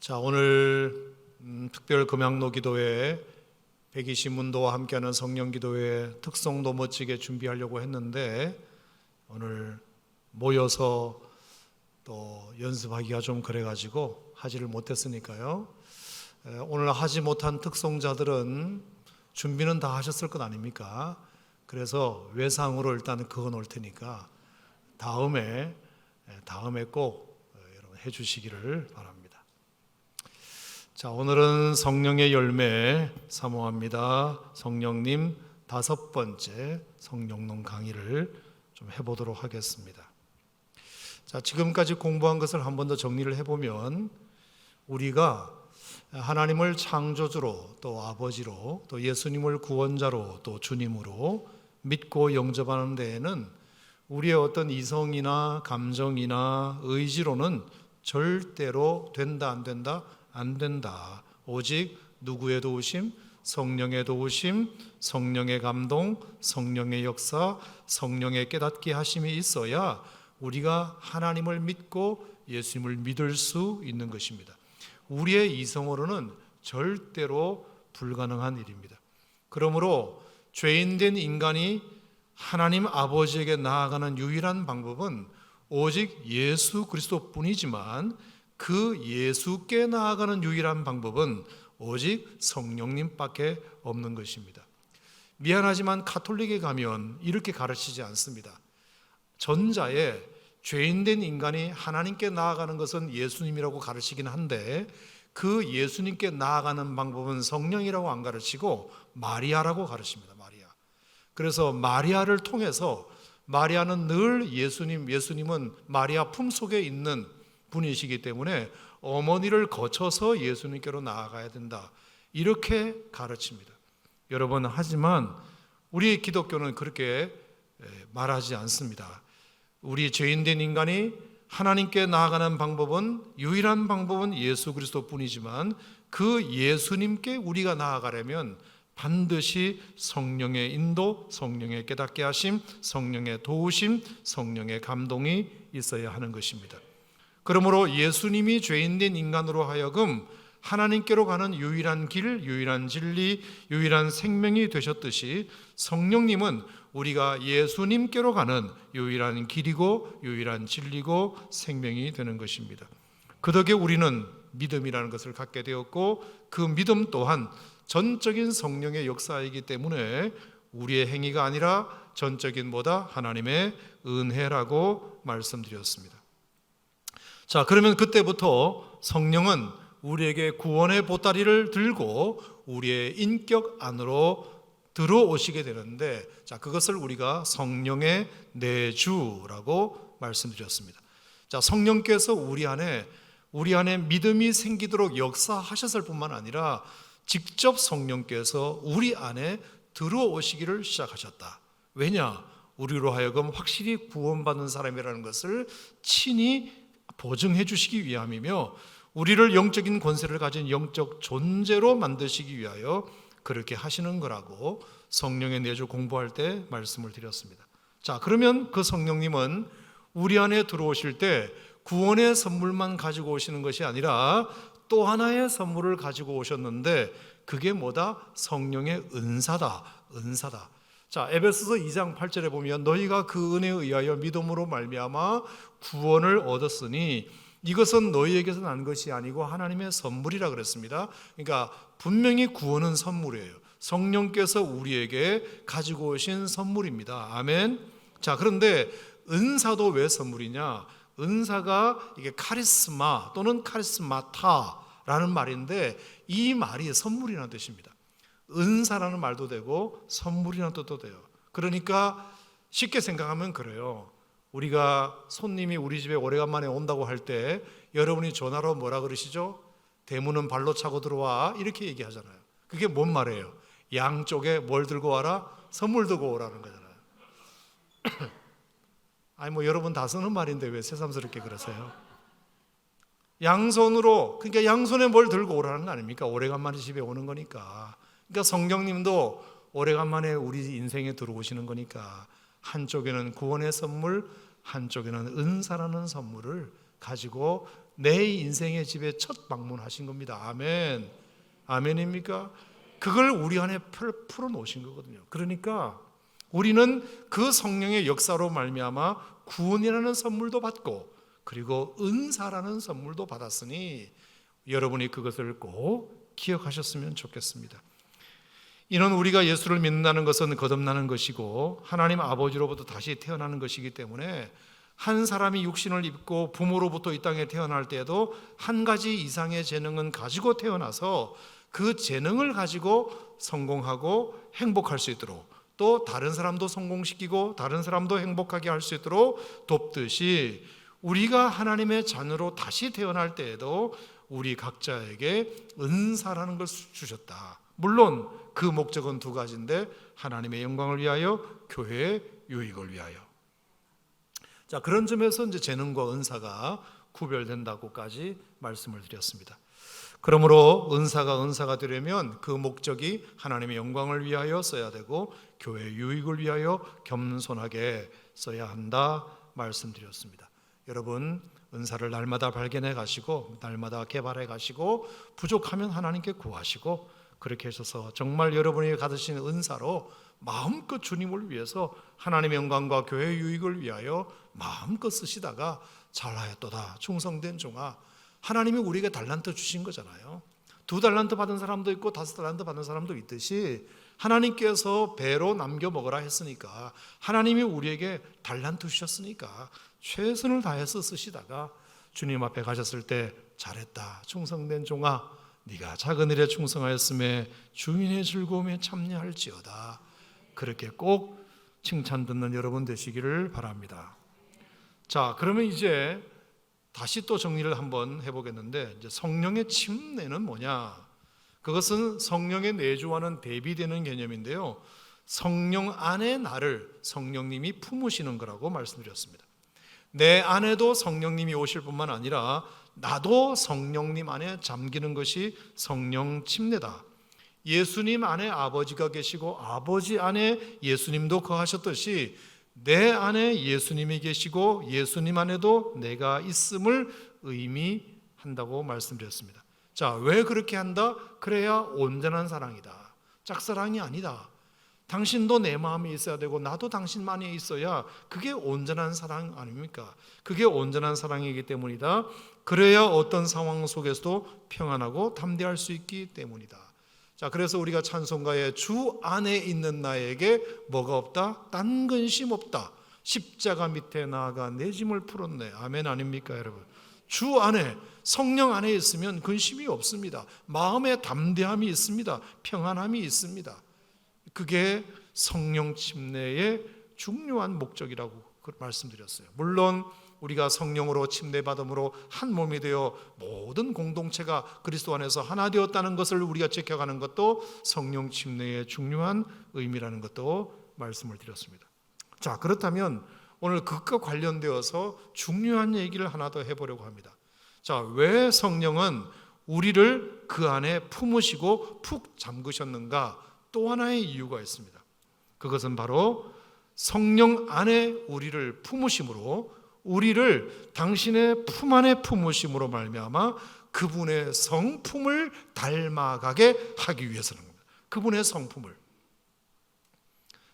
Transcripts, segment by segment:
자, 오늘 특별 금양로 기도회 120문도와 함께하는 성령기도회 특송도 멋지게 준비하려고 했는데 오늘 모여서 또 연습하기가 좀 그래가지고 하지를 못했으니까요. 오늘 하지 못한 특송자들은 준비는 다 하셨을 것 아닙니까? 그래서 외상으로 일단 그거 놓을 테니까 다음에 꼭 여러분 해주시기를 바랍니다. 자, 오늘은 성령의 열매 사모합니다. 성령님 5번째 성령론 강의를 좀 해보도록 하겠습니다. 자, 지금까지 공부한 것을 한 번 더 정리를 해보면 우리가 하나님을 창조주로 또 아버지로 또 예수님을 구원자로 또 주님으로 믿고 영접하는 데에는 우리의 어떤 이성이나 감정이나 의지로는 절대로 된다 안 된다? 안 된다. 오직 누구의 도우심? 성령의 도우심, 성령의 감동, 성령의 역사, 성령의 깨닫게 하심이 있어야 우리가 하나님을 믿고 예수님을 믿을 수 있는 것입니다. 우리의 이성으로는 절대로 불가능한 일입니다. 그러므로 죄인된 인간이 하나님 아버지에게 나아가는 유일한 방법은 오직 예수 그리스도뿐이지만 그 예수께 나아가는 유일한 방법은 오직 성령님밖에 없는 것입니다. 미안하지만 가톨릭에 가면 이렇게 가르치지 않습니다. 전자에 죄인된 인간이 하나님께 나아가는 것은 예수님이라고 가르치긴 한데 그 예수님께 나아가는 방법은 성령이라고 안 가르치고 마리아라고 가르칩니다. 마리아. 그래서 마리아를 통해서 마리아는 늘 예수님은 마리아 품속에 있는 분이시기 때문에 어머니를 거쳐서 예수님께로 나아가야 된다. 이렇게 가르칩니다. 여러분, 하지만 우리 기독교는 그렇게 말하지 않습니다. 우리 죄인된 인간이 하나님께 나아가는 유일한 방법은 예수 그리스도뿐이지만 그 예수님께 우리가 나아가려면 반드시 성령의 인도, 성령의 깨닫게 하심, 성령의 도우심, 성령의 감동이 있어야 하는 것입니다. 그러므로 예수님이 죄인된 인간으로 하여금 하나님께로 가는 유일한 길, 유일한 진리, 유일한 생명이 되셨듯이 성령님은 우리가 예수님께로 가는 유일한 길이고 유일한 진리고 생명이 되는 것입니다. 그 덕에 우리는 믿음이라는 것을 갖게 되었고 그 믿음 또한 전적인 성령의 역사이기 때문에 우리의 행위가 아니라 전적인 하나님의 은혜라고 말씀드렸습니다. 자, 그러면 그때부터 성령은 우리에게 구원의 보따리를 들고 우리의 인격 안으로 들어오시게 되는데, 자, 그것을 우리가 성령의 내주라고 말씀드렸습니다. 자, 성령께서 우리 안에 믿음이 생기도록 역사하셨을 뿐만 아니라 직접 성령께서 우리 안에 들어오시기를 시작하셨다. 왜냐? 우리로 하여금 확실히 구원받는 사람이라는 것을 친히 보증해 주시기 위함이며 우리를 영적인 권세를 가진 영적 존재로 만드시기 위하여 그렇게 하시는 거라고 성령의 내주 공부할 때 말씀을 드렸습니다. 자, 그러면 그 성령님은 우리 안에 들어오실 때 구원의 선물만 가지고 오시는 것이 아니라 또 하나의 선물을 가지고 오셨는데 그게 뭐다? 성령의 은사다. 자, 에베소서 2장 8절에 보면 너희가 그 은혜에 의하여 믿음으로 말미암아 구원을 얻었으니 이것은 너희에게서 난 것이 아니고 하나님의 선물이라 그랬습니다. 그러니까 분명히 구원은 선물이에요. 성령께서 우리에게 가지고 오신 선물입니다. 아멘. 자, 그런데 은사도 왜 선물이냐? 은사가 이게 카리스마 또는 카리스마타라는 말인데 이 말이 선물이라는 뜻입니다. 은사라는 말도 되고 선물이라는 뜻도 돼요. 그러니까 쉽게 생각하면 그래요. 우리가 손님이 우리 집에 오래간만에 온다고 할 때 여러분이 전화로 뭐라 그러시죠? 대문은 발로 차고 들어와 이렇게 얘기하잖아요. 그게 뭔 말이에요? 양쪽에 뭘 들고 와라? 선물 들고 오라는 거잖아요. 아니 여러분 다 쓰는 말인데 왜 새삼스럽게 그러세요? 양손으로, 그러니까 양손에 뭘 들고 오라는 거 아닙니까? 오래간만에 집에 오는 거니까. 그러니까 성령님도 오래간만에 우리 인생에 들어오시는 거니까 한쪽에는 구원의 선물, 한쪽에는 은사라는 선물을 가지고 내 인생의 집에 첫 방문하신 겁니다. 아멘. 아멘입니까? 그걸 우리 안에 풀어놓으신 거거든요. 그러니까 우리는 그 성령의 역사로 말미암아 구원이라는 선물도 받고 그리고 은사라는 선물도 받았으니 여러분이 그것을 꼭 기억하셨으면 좋겠습니다. 이는 우리가 예수를 믿는다는 것은 거듭나는 것이고 하나님 아버지로부터 다시 태어나는 것이기 때문에 한 사람이 육신을 입고 부모로부터 이 땅에 태어날 때에도 한 가지 이상의 재능은 가지고 태어나서 그 재능을 가지고 성공하고 행복할 수 있도록 또 다른 사람도 성공시키고 다른 사람도 행복하게 할 수 있도록 돕듯이 우리가 하나님의 자녀로 다시 태어날 때에도 우리 각자에게 은사라는 걸 주셨다. 물론 그 목적은 두 가지인데 하나님의 영광을 위하여 교회의 유익을 위하여. 자, 그런 점에서 이제 재능과 은사가 구별된다고까지 말씀을 드렸습니다. 그러므로 은사가 되려면 그 목적이 하나님의 영광을 위하여 써야 되고 교회의 유익을 위하여 겸손하게 써야 한다 말씀드렸습니다. 여러분 은사를 날마다 발견해 가시고 날마다 개발해 가시고 부족하면 하나님께 구하시고 그렇게 하셔서 정말 여러분이 받으신 은사로 마음껏 주님을 위해서 하나님의 영광과 교회의 유익을 위하여 마음껏 쓰시다가 잘하였도다 충성된 종아. 하나님이 우리에게 달란트 주신 거잖아요. 2달란트 받은 사람도 있고 5달란트 받은 사람도 있듯이 하나님께서 배로 남겨 먹으라 했으니까 하나님이 우리에게 달란트 주셨으니까 최선을 다해서 쓰시다가 주님 앞에 가셨을 때 잘했다 충성된 종아 네가 작은 일에 충성하였음에 주인의 즐거움에 참여할지어다. 그렇게 꼭 칭찬 듣는 여러분 되시기를 바랍니다. 자, 그러면 이제 다시 또 정리를 한번 해보겠는데 이제 성령의 침례는 뭐냐? 그것은 성령의 내주와는 대비되는 개념인데요. 성령 안에 나를 성령님이 품으시는 거라고 말씀드렸습니다. 내 안에도 성령님이 오실 뿐만 아니라 나도 성령님 안에 잠기는 것이 성령 침례다. 예수님 안에 아버지가 계시고 아버지 안에 예수님도 거하셨듯이 내 안에 예수님이 계시고 예수님 안에도 내가 있음을 의미한다고 말씀드렸습니다. 자, 왜 그렇게 한다? 그래야 온전한 사랑이다. 짝사랑이 아니다. 당신도 내 마음에 있어야 되고 나도 당신 안에 있어야 그게 온전한 사랑 아닙니까? 그게 온전한 사랑이기 때문이다. 그래야 어떤 상황 속에서도 평안하고 담대할 수 있기 때문이다. 자, 그래서 우리가 찬송가에 주 안에 있는 나에게 뭐가 없다? 딴 근심 없다. 십자가 밑에 나아가 내 짐을 풀었네. 아멘 아닙니까 여러분? 주 안에 성령 안에 있으면 근심이 없습니다. 마음에 담대함이 있습니다. 평안함이 있습니다. 그게 성령 침례의 중요한 목적이라고 말씀드렸어요. 물론 우리가 성령으로 침례받음으로 한 몸이 되어 모든 공동체가 그리스도 안에서 하나 되었다는 것을 우리가 지켜가는 것도 성령 침례의 중요한 의미라는 것도 말씀을 드렸습니다. 자, 그렇다면 오늘 그것과 관련되어서 중요한 얘기를 하나 더 해보려고 합니다. 자, 왜 성령은 우리를 그 안에 품으시고 푹 잠그셨는가? 또 하나의 이유가 있습니다. 그것은 바로 성령 안에 우리를 품으심으로 우리를 당신의 품 안에 품으심으로 말미암아 그분의 성품을 닮아가게 하기 위해서는 겁니다. 그분의 성품을.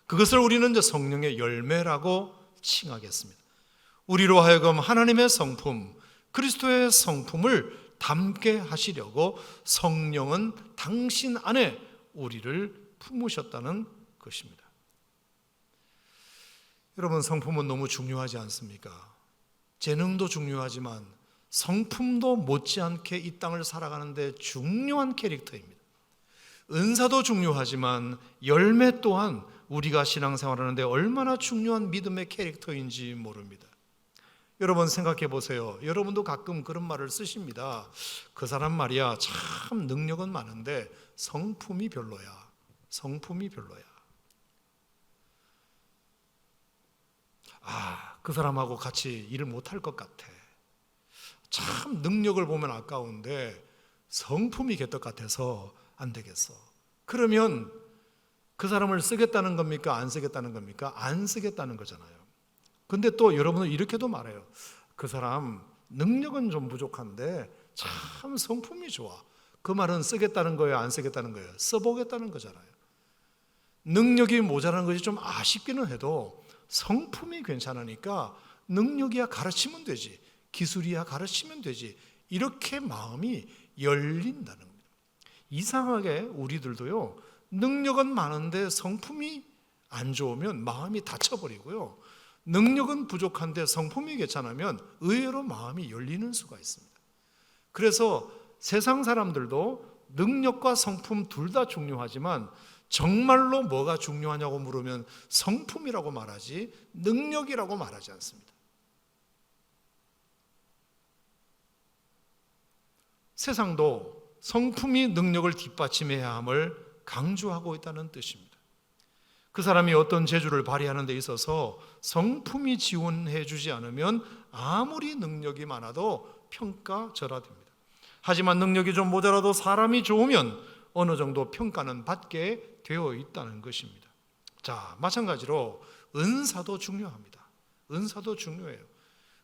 그것을 우리는 이제 성령의 열매라고 칭하겠습니다. 우리로 하여금 하나님의 성품, 그리스도의 성품을 담게 하시려고 성령은 당신 안에 우리를 품으셨다는 것입니다. 여러분, 성품은 너무 중요하지 않습니까? 재능도 중요하지만 성품도 못지않게 이 땅을 살아가는데 중요한 캐릭터입니다. 은사도 중요하지만 열매 또한 우리가 신앙생활하는데 얼마나 중요한 믿음의 캐릭터인지 모릅니다. 여러분 생각해 보세요. 여러분도 가끔 그런 말을 쓰십니다. 그 사람 말이야 참 능력은 많은데 성품이 별로야. 성품이 별로야. 그 사람하고 같이 일을 못할 것 같아. 참 능력을 보면 아까운데 성품이 개떡 같아서 안 되겠어. 그러면 그 사람을 쓰겠다는 겁니까? 안 쓰겠다는 겁니까? 안 쓰겠다는 거잖아요. 근데 또 여러분은 이렇게도 말해요. 그 사람 능력은 좀 부족한데 참 성품이 좋아. 그 말은 쓰겠다는 거예요, 안 쓰겠다는 거예요? 써보겠다는 거잖아요. 능력이 모자라는 것이 좀 아쉽기는 해도 성품이 괜찮으니까 능력이야 가르치면 되지, 기술이야 가르치면 되지, 이렇게 마음이 열린다는 겁니다. 이상하게 우리들도요, 능력은 많은데 성품이 안 좋으면 마음이 닫혀버리고요, 능력은 부족한데 성품이 괜찮으면 의외로 마음이 열리는 수가 있습니다. 그래서 세상 사람들도 능력과 성품 둘 다 중요하지만 정말로 뭐가 중요하냐고 물으면 성품이라고 말하지 능력이라고 말하지 않습니다. 세상도 성품이 능력을 뒷받침해야 함을 강조하고 있다는 뜻입니다. 그 사람이 어떤 재주를 발휘하는 데 있어서 성품이 지원해 주지 않으면 아무리 능력이 많아도 평가절하됩니다. 하지만 능력이 좀 모자라도 사람이 좋으면 어느 정도 평가는 받게 되어 있다는 것입니다. 자, 마찬가지로 은사도 중요합니다. 은사도 중요해요.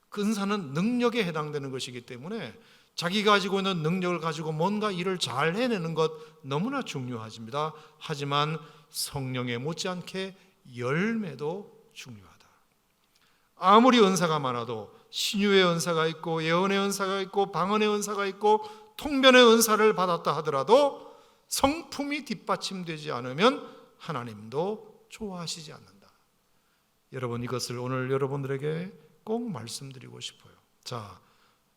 그 은사는 능력에 해당되는 것이기 때문에 자기가 가지고 있는 능력을 가지고 뭔가 일을 잘 해내는 것 너무나 중요하십니다. 하지만 성령에 못지않게 열매도 중요하다. 아무리 은사가 많아도 신유의 은사가 있고 예언의 은사가 있고 방언의 은사가 있고 통변의 은사를 받았다 하더라도 성품이 뒷받침되지 않으면 하나님도 좋아하시지 않는다. 여러분, 이것을 오늘 여러분들에게 꼭 말씀드리고 싶어요. 자,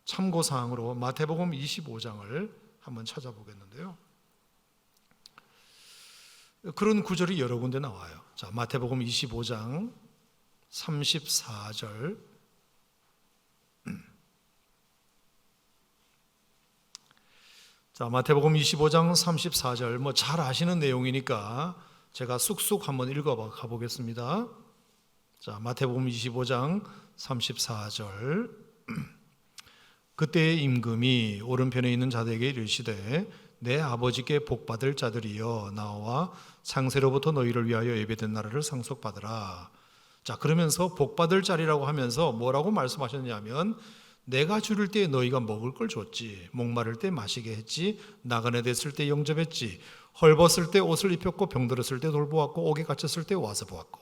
참고사항으로 마태복음 25장을 한번 찾아보겠는데요, 그런 구절이 여러 군데 나와요. 자, 마태복음 25장 34절. 자, 마태복음 25장 34절, 뭐 잘 아시는 내용이니까 제가 쑥쑥 한번 읽어 가보겠습니다. 자, 마태복음 25장 34절. 그때의 임금이 오른편에 있는 자들에게 이르시되 내 아버지께 복받을 자들이여 나와 창세로부터 너희를 위하여 예배된 나라를 상속받으라. 자, 그러면서 복받을 자리라고 하면서 뭐라고 말씀하셨냐면 내가 줄일 때 너희가 먹을 걸 줬지, 목마를 때 마시게 했지, 나그네 됐을 때 영접했지, 헐벗을 때 옷을 입혔고 병들었을 때 돌보았고 옥에 갇혔을 때 와서 보았고.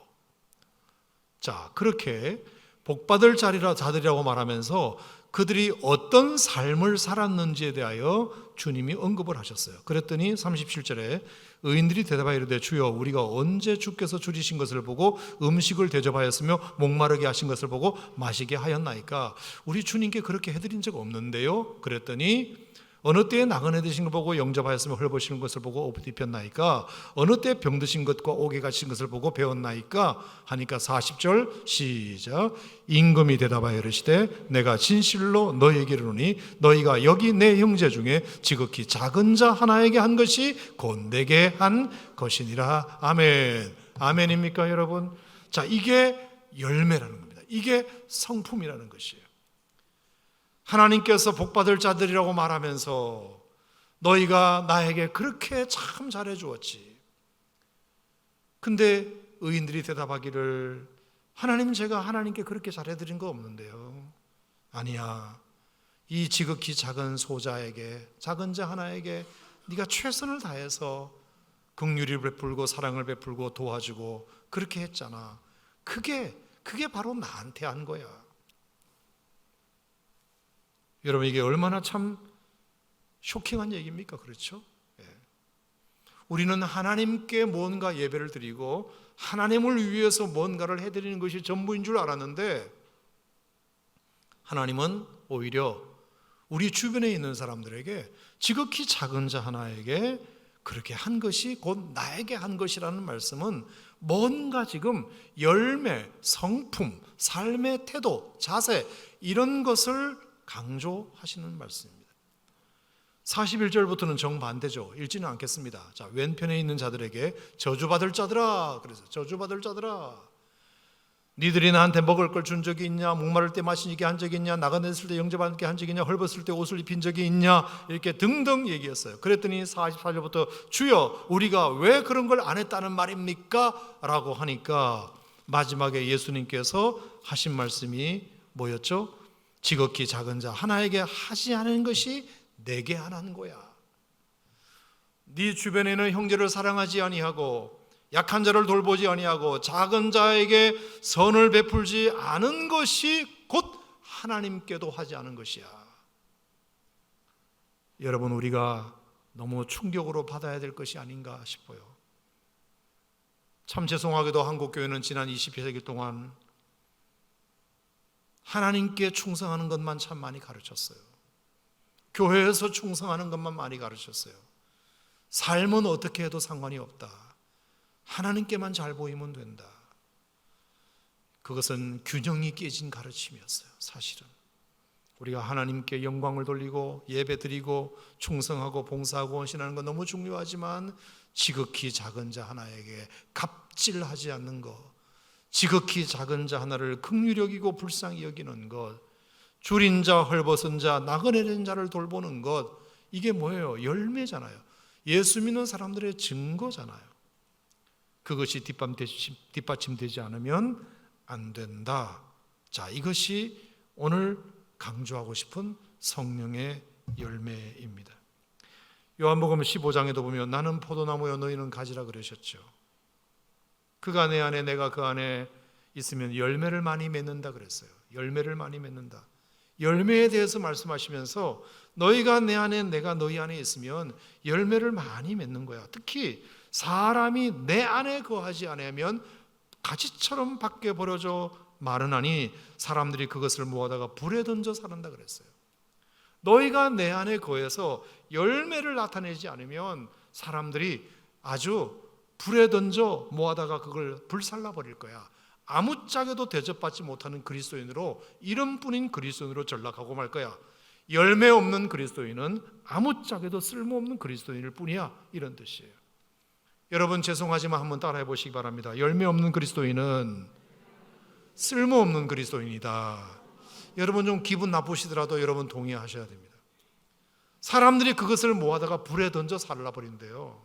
자, 그렇게 복받을 자들이라고 말하면서 그들이 어떤 삶을 살았는지에 대하여 주님이 언급을 하셨어요. 그랬더니 37절에 의인들이 대답하여 이르되 주여 우리가 언제 주께서 줄이신 것을 보고 음식을 대접하였으며 목마르게 하신 것을 보고 마시게 하였나이까? 우리 주님께 그렇게 해드린 적 없는데요. 그랬더니 어느 때에 나그네 되신 걸 보고 영접하였으며 헐벗으신 것을 보고 옷 입혔나이까? 어느 때 병드신 것과 옥에 갇힌 것을 보고 배웠나이까? 하니까 40절 시작. 임금이 대답하여 이르시되 내가 진실로 너희에게 이르노니 너희가 여기 내 형제 중에 지극히 작은 자 하나에게 한 것이 곧 내게 한 것이니라. 아멘. 아멘입니까 여러분? 자, 이게 열매라는 겁니다. 이게 성품이라는 것이에요. 하나님께서 복받을 자들이라고 말하면서 너희가 나에게 그렇게 참 잘해 주었지. 근데 의인들이 대답하기를 하나님, 제가 하나님께 그렇게 잘해드린 거 없는데요. 아니야, 이 지극히 작은 소자에게, 작은 자 하나에게 네가 최선을 다해서 긍휼을 베풀고 사랑을 베풀고 도와주고 그렇게 했잖아. 그게 바로 나한테 한 거야. 여러분, 이게 얼마나 참 쇼킹한 얘기입니까? 그렇죠? 예. 우리는 하나님께 뭔가 예배를 드리고 하나님을 위해서 뭔가를 해드리는 것이 전부인 줄 알았는데 하나님은 오히려 우리 주변에 있는 사람들에게 지극히 작은 자 하나에게 그렇게 한 것이 곧 나에게 한 것이라는 말씀은 뭔가 지금 열매, 성품, 삶의 태도, 자세 이런 것을 강조하시는 말씀입니다. 41절부터는 정반대죠. 읽지는 않겠습니다. 자, 왼편에 있는 자들에게 저주받을 자들아, 그래서 저주받을 자들아, 니들이 나한테 먹을 걸 준 적이 있냐? 목마를 때 마시게 한 적이 있냐? 나가냈을 때 영접하게 한 적이 있냐? 헐벗을 때 옷을 입힌 적이 있냐? 이렇게 등등 얘기했어요. 그랬더니 44절부터 주여 우리가 왜 그런 걸 안 했다는 말입니까? 라고 하니까 마지막에 예수님께서 하신 말씀이 뭐였죠? 지극히 작은 자 하나에게 하지 않은 것이 내게 하는 거야. 네 주변에는 형제를 사랑하지 아니하고 약한 자를 돌보지 아니하고 작은 자에게 선을 베풀지 않은 것이 곧 하나님께도 하지 않은 것이야. 여러분, 우리가 너무 충격으로 받아야 될 것이 아닌가 싶어요. 참 죄송하게도 한국교회는 지난 20세기 동안 하나님께 충성하는 것만 참 많이 가르쳤어요. 교회에서 충성하는 것만 많이 가르쳤어요. 삶은 어떻게 해도 상관이 없다. 하나님께만 잘 보이면 된다. 그것은 균형이 깨진 가르침이었어요. 사실은 우리가 하나님께 영광을 돌리고 예배드리고 충성하고 봉사하고 헌신하는 건 너무 중요하지만 지극히 작은 자 하나에게 갑질하지 않는 것, 지극히 작은 자 하나를 긍휼히 여기고 불쌍히 여기는 것, 줄인 자, 헐벗은 자, 나그네된 자를 돌보는 것, 이게 뭐예요? 열매잖아요. 예수 믿는 사람들의 증거잖아요. 그것이 뒷받침되지 않으면 안 된다. 자, 이것이 오늘 강조하고 싶은 성령의 열매입니다. 요한복음 15장에도 보면 나는 포도나무여 너희는 가지라 그러셨죠. 그가 내 안에 내가 그 안에 있으면 열매를 많이 맺는다 그랬어요. 열매를 많이 맺는다. 열매에 대해서 말씀하시면서 너희가 내 안에 내가 너희 안에 있으면 열매를 많이 맺는 거야. 특히 사람이 내 안에 거하지 않으면 가지처럼 밖에 버려져 마르나니 사람들이 그것을 모아다가 불에 던져 사는다 그랬어요. 너희가 내 안에 거해서 열매를 나타내지 않으면 사람들이 아주 불에 던져 모아다가 그걸 불살라 버릴 거야. 아무짝에도 대접받지 못하는 그리스도인으로, 이름뿐인 그리스도인으로 전락하고 말 거야. 열매 없는 그리스도인은 아무짝에도 쓸모없는 그리스도인일 뿐이야, 이런 뜻이에요. 여러분, 죄송하지만 한번 따라해 보시기 바랍니다. 열매 없는 그리스도인은 쓸모없는 그리스도인이다. 여러분, 좀 기분 나쁘시더라도 여러분 동의하셔야 됩니다. 사람들이 그것을 모아다가 불에 던져 살라버린대요.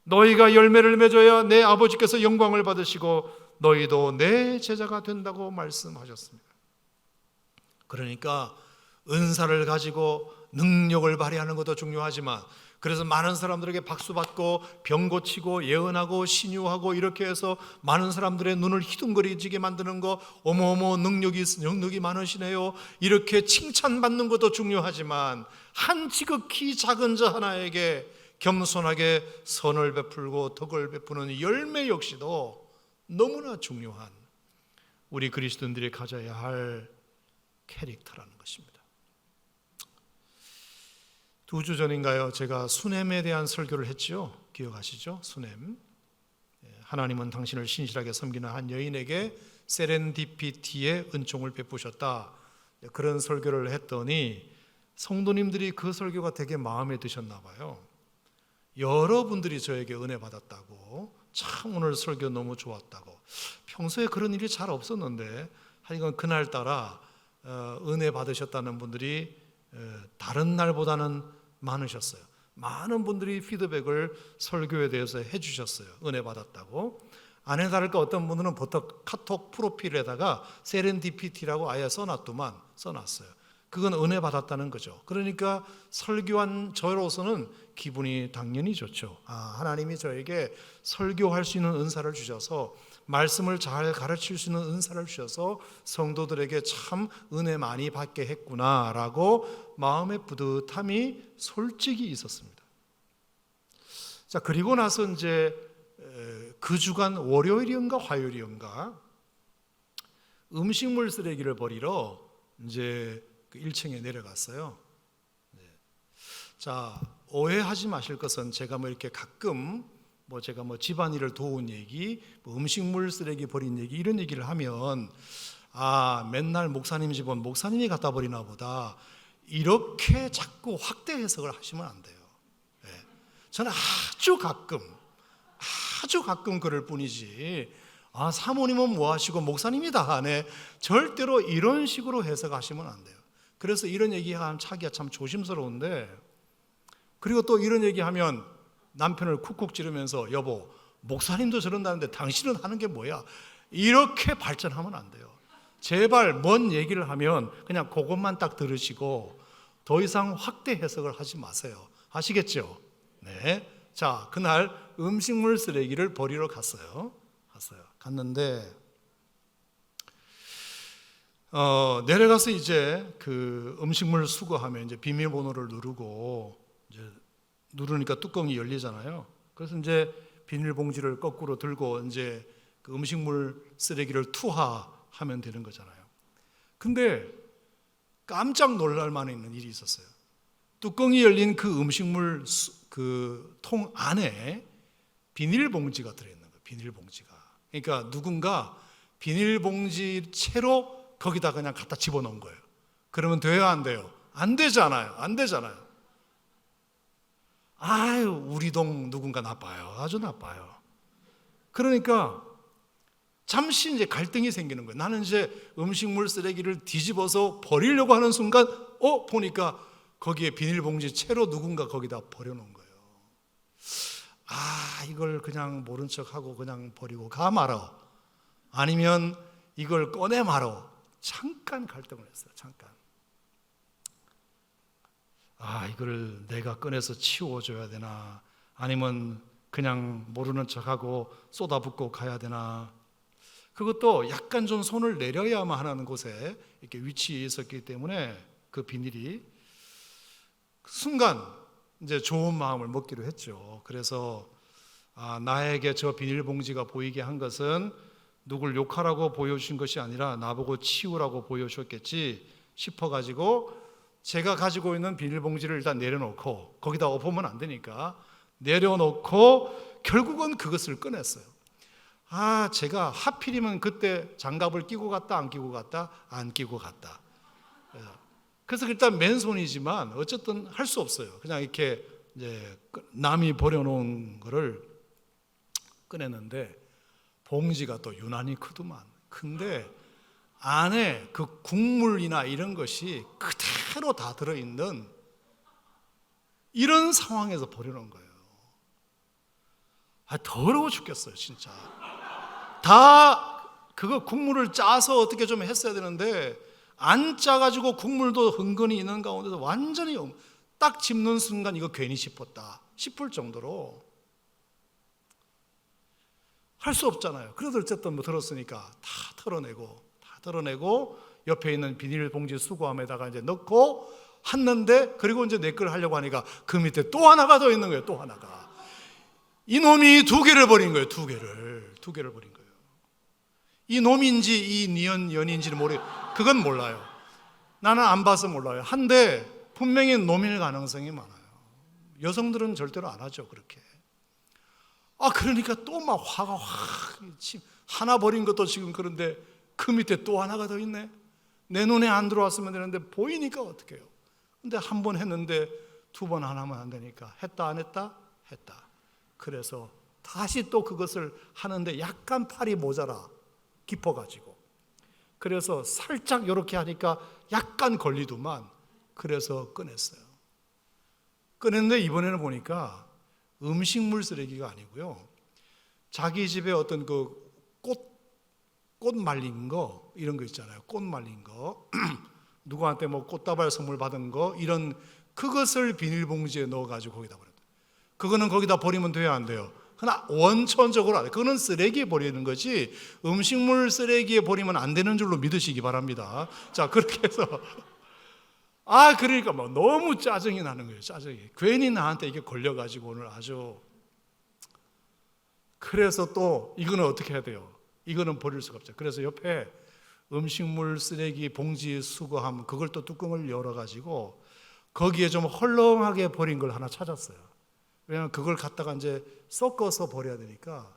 너희가 열매를 맺어야 내 아버지께서 영광을 받으시고 너희도 내 제자가 된다고 말씀하셨습니다. 그러니까 은사를 가지고 능력을 발휘하는 것도 중요하지만, 그래서 많은 사람들에게 박수받고 병 고치고 예언하고 신유하고 이렇게 해서 많은 사람들의 눈을 희둥거리지게 만드는 거, 어머어머 능력이 많으시네요, 이렇게 칭찬받는 것도 중요하지만, 한 지극히 작은 자 하나에게 겸손하게 선을 베풀고 덕을 베푸는 열매 역시도 너무나 중요한 우리 그리스도인들이 가져야 할 캐릭터라는 것입니다. 2주 전인가요? 제가 수냄에 대한 설교를 했죠. 기억하시죠? 수냄. 하나님은 당신을 신실하게 섬기는 한 여인에게 세렌디피티의 은총을 베푸셨다. 그런 설교를 했더니 성도님들이 그 설교가 되게 마음에 드셨나 봐요. 여러분들이 저에게 은혜 받았다고, 참 오늘 설교 너무 좋았다고. 평소에 그런 일이 잘 없었는데 하여간 그날따라 은혜 받으셨다는 분들이 다른 날보다는 많으셨어요. 많은 분들이 피드백을 설교에 대해서 해주셨어요. 은혜 받았다고. 아니 다를까 어떤 분들은 보통 카톡 프로필에다가 세렌디피티라고 아예 써놨어요. 그건 은혜 받았다는 거죠. 그러니까 설교한 저로서는 기분이 당연히 좋죠. 하나님이 저에게 설교할 수 있는 은사를 주셔서, 말씀을 잘 가르칠 수 있는 은사를 주셔서 성도들에게 참 은혜 많이 받게 했구나라고 마음의 뿌듯함이 솔직히 있었습니다. 자, 그리고 나서 이제 그 주간 월요일이었는가 화요일이었는가 음식물 쓰레기를 버리러 이제 그 1층에 내려갔어요. 자, 오해하지 마실 것은 제가 이렇게 가끔 제가 집안일을 도운 얘기, 음식물 쓰레기 버린 얘기, 이런 얘기를 하면 맨날 목사님 집은 목사님이 갖다 버리나 보다, 이렇게 자꾸 확대 해석을 하시면 안 돼요. 저는 아주 가끔 그럴 뿐이지, 사모님은 뭐 하시고 목사님이 다 하네, 절대로 이런 식으로 해석하시면 안 돼요. 그래서 이런 얘기하면 자기가 참 조심스러운데, 그리고 또 이런 얘기하면 남편을 쿡쿡 찌르면서 여보 목사님도 저런다는데 당신은 하는 게 뭐야, 이렇게 발전하면 안 돼요. 제발 뭔 얘기를 하면 그냥 그것만 딱 들으시고 더 이상 확대 해석을 하지 마세요. 아시겠죠? 네. 자, 그날 음식물 쓰레기를 버리러 갔어요. 갔는데 내려가서 이제 그 음식물 수거하면 이제 비밀번호를 누르고 이제 누르니까 뚜껑이 열리잖아요. 그래서 이제 비닐봉지를 거꾸로 들고 이제 그 음식물 쓰레기를 투하하면 되는 거잖아요. 근데 깜짝 놀랄 만한 일이 있었어요. 뚜껑이 열린 그 음식물 그 통 안에 비닐봉지가 들어있는 거예요. 비닐봉지가. 그러니까 누군가 비닐봉지 채로 거기다 그냥 갖다 집어넣은 거예요. 그러면 돼요, 안 돼요? 안 되잖아요. 안 되잖아요. 아유, 우리 동 누군가 나빠요. 아주 나빠요. 그러니까 잠시 이제 갈등이 생기는 거예요. 나는 이제 음식물 쓰레기를 뒤집어서 버리려고 하는 순간 보니까 거기에 비닐봉지 채로 누군가 거기다 버려놓은 거예요. 이걸 그냥 모른 척하고 그냥 버리고 가 말어, 아니면 이걸 꺼내 말어. 잠깐 갈등을 했어요. 잠깐. 이걸 내가 꺼내서 치워줘야 되나, 아니면 그냥 모르는 척하고 쏟아붓고 가야 되나. 그것도 약간 좀 손을 내려야만 하는 곳에 이렇게 위치해 있었기 때문에 그 비닐이 순간 이제 좋은 마음을 먹기로 했죠. 그래서 나에게 저 비닐봉지가 보이게 한 것은 누굴 욕하라고 보여주신 것이 아니라 나보고 치우라고 보여주셨겠지 싶어가지고 제가 가지고 있는 비닐봉지를 일단 내려놓고, 거기다 엎으면 안 되니까 내려놓고 결국은 그것을 꺼냈어요. 제가 하필이면 그때 장갑을 끼고 갔다 안 끼고 갔다? 안 끼고 갔다. 그래서 일단 맨손이지만 어쨌든 할 수 없어요. 그냥 이렇게 이제 남이 버려놓은 거를 꺼냈는데 봉지가 또 유난히 크더만. 근데 안에 그 국물이나 이런 것이 그대로 다 들어있는 이런 상황에서 버려놓은 거예요. 더러워 죽겠어요, 진짜. 다 그거 국물을 짜서 어떻게 좀 했어야 되는데 안 짜가지고 국물도 흥건히 있는 가운데서 완전히 딱 집는 순간 이거 괜히 씹었다 싶을 정도로 할 수 없잖아요. 그래도 어쨌든 들었으니까 다 털어내고 옆에 있는 비닐봉지 수거함에다가 이제 넣고 했는데, 그리고 이제 내 걸 하려고 하니까 그 밑에 또 하나가 더 있는 거예요. 또 하나가. 이놈이 두 개를 버린 거예요. 두 개를 버린 거예요. 이 놈인지 이 연인지는 그건 몰라요. 나는 안 봐서 몰라요. 한데 분명히 놈일 가능성이 많아요. 여성들은 절대로 안 하죠, 그렇게. 그러니까 또 막 화가 하나 버린 것도 지금 그런데 그 밑에 또 하나가 더 있네. 내 눈에 안 들어왔으면 되는데 보이니까 어떡해요. 근데 한 번 했는데 두 번 안 하면 안 되니까 했다 안 했다? 했다. 그래서 다시 또 그것을 하는데 약간 팔이 모자라 깊어가지고, 그래서 살짝 이렇게 하니까 약간 걸리더만. 그래서 꺼냈어요. 꺼냈는데 이번에는 보니까 음식물 쓰레기가 아니고요, 자기 집에 어떤 그 꽃 말린 거 이런 거 있잖아요. 꽃 말린 거 누구한테 뭐 꽃다발 선물 받은 거 이런, 그것을 비닐봉지에 넣어가지고 거기다 버렸어요. 그거는 거기다 버리면 돼요, 안 돼요? 그러나 원천적으로 안 돼요. 그거는 쓰레기에 버리는 거지 음식물 쓰레기에 버리면 안 되는 줄로 믿으시기 바랍니다. 자, 그렇게 해서 그러니까 뭐 너무 짜증이 나는 거예요. 짜증이. 괜히 나한테 이게 걸려가지고 오늘 아주. 그래서 또 이거는 어떻게 해야 돼요? 이거는 버릴 수가 없죠. 그래서 옆에 음식물 쓰레기 봉지 수거함, 그걸 또 뚜껑을 열어가지고 거기에 좀 헐렁하게 버린 걸 하나 찾았어요. 왜냐하면 그걸 갖다가 이제 섞어서 버려야 되니까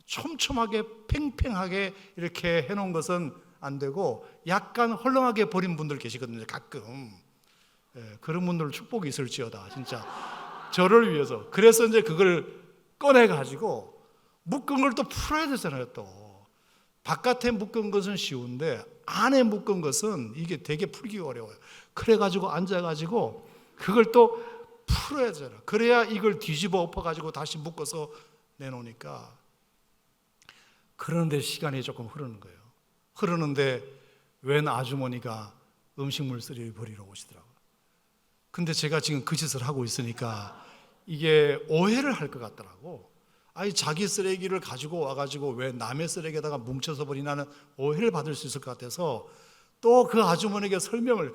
촘촘하게 팽팽하게 이렇게 해놓은 것은 안 되고 약간 헐렁하게 버린 분들 계시거든요, 가끔. 그런 분들 축복이 있을지어다, 진짜. 저를 위해서. 그래서 이제 그걸 꺼내가지고 묶은 걸 또 풀어야 되잖아요, 또. 바깥에 묶은 것은 쉬운데 안에 묶은 것은 이게 되게 풀기가 어려워요. 그래가지고 앉아가지고 그걸 또 풀어야 되잖아요. 그래야 이걸 뒤집어 엎어가지고 다시 묶어서 내놓으니까. 그런데 시간이 조금 흐르는 거예요. 흐르는데 웬 아주머니가 음식물 쓰레기 버리러 오시더라고요. 근데 제가 지금 그 짓을 하고 있으니까 이게 오해를 할 것 같더라고. 아니, 자기 쓰레기를 가지고 와가지고 왜 남의 쓰레기에다가 뭉쳐서 버리나는 오해를 받을 수 있을 것 같아서 또 그 아주머니에게 설명을,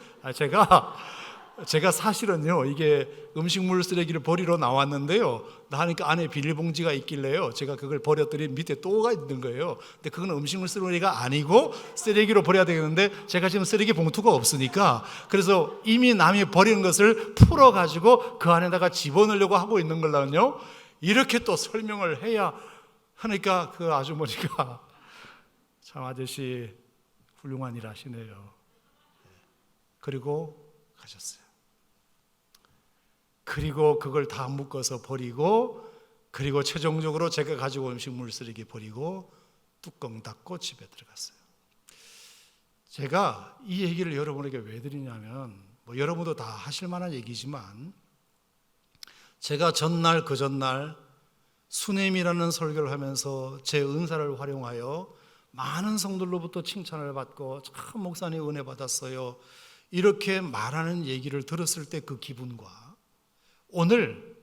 제가 사실은요, 이게 음식물 쓰레기를 버리러 나왔는데요, 나니까 안에 비닐봉지가 있길래요, 제가 그걸 버렸더니 밑에 또가 있는 거예요. 근데 그건 음식물 쓰레기가 아니고 쓰레기로 버려야 되겠는데 제가 지금 쓰레기 봉투가 없으니까, 그래서 이미 남이 버리는 것을 풀어가지고 그 안에다가 집어넣으려고 하고 있는 걸로요, 이렇게 또 설명을 해야 하니까 그 아주머니가 참 아저씨 훌륭한 일 하시네요. 그리고 가셨어요. 그리고 그걸 다 묶어서 버리고, 그리고 최종적으로 제가 가지고 온 음식물 쓰레기 버리고 뚜껑 닫고 집에 들어갔어요. 제가 이 얘기를 여러분에게 왜 드리냐면, 여러분도 다 하실 만한 얘기지만, 제가 전날 그 전날 수냄이라는 설교를 하면서 제 은사를 활용하여 많은 성도들로부터 칭찬을 받고 참 목사님 은혜 받았어요, 이렇게 말하는 얘기를 들었을 때 그 기분과 오늘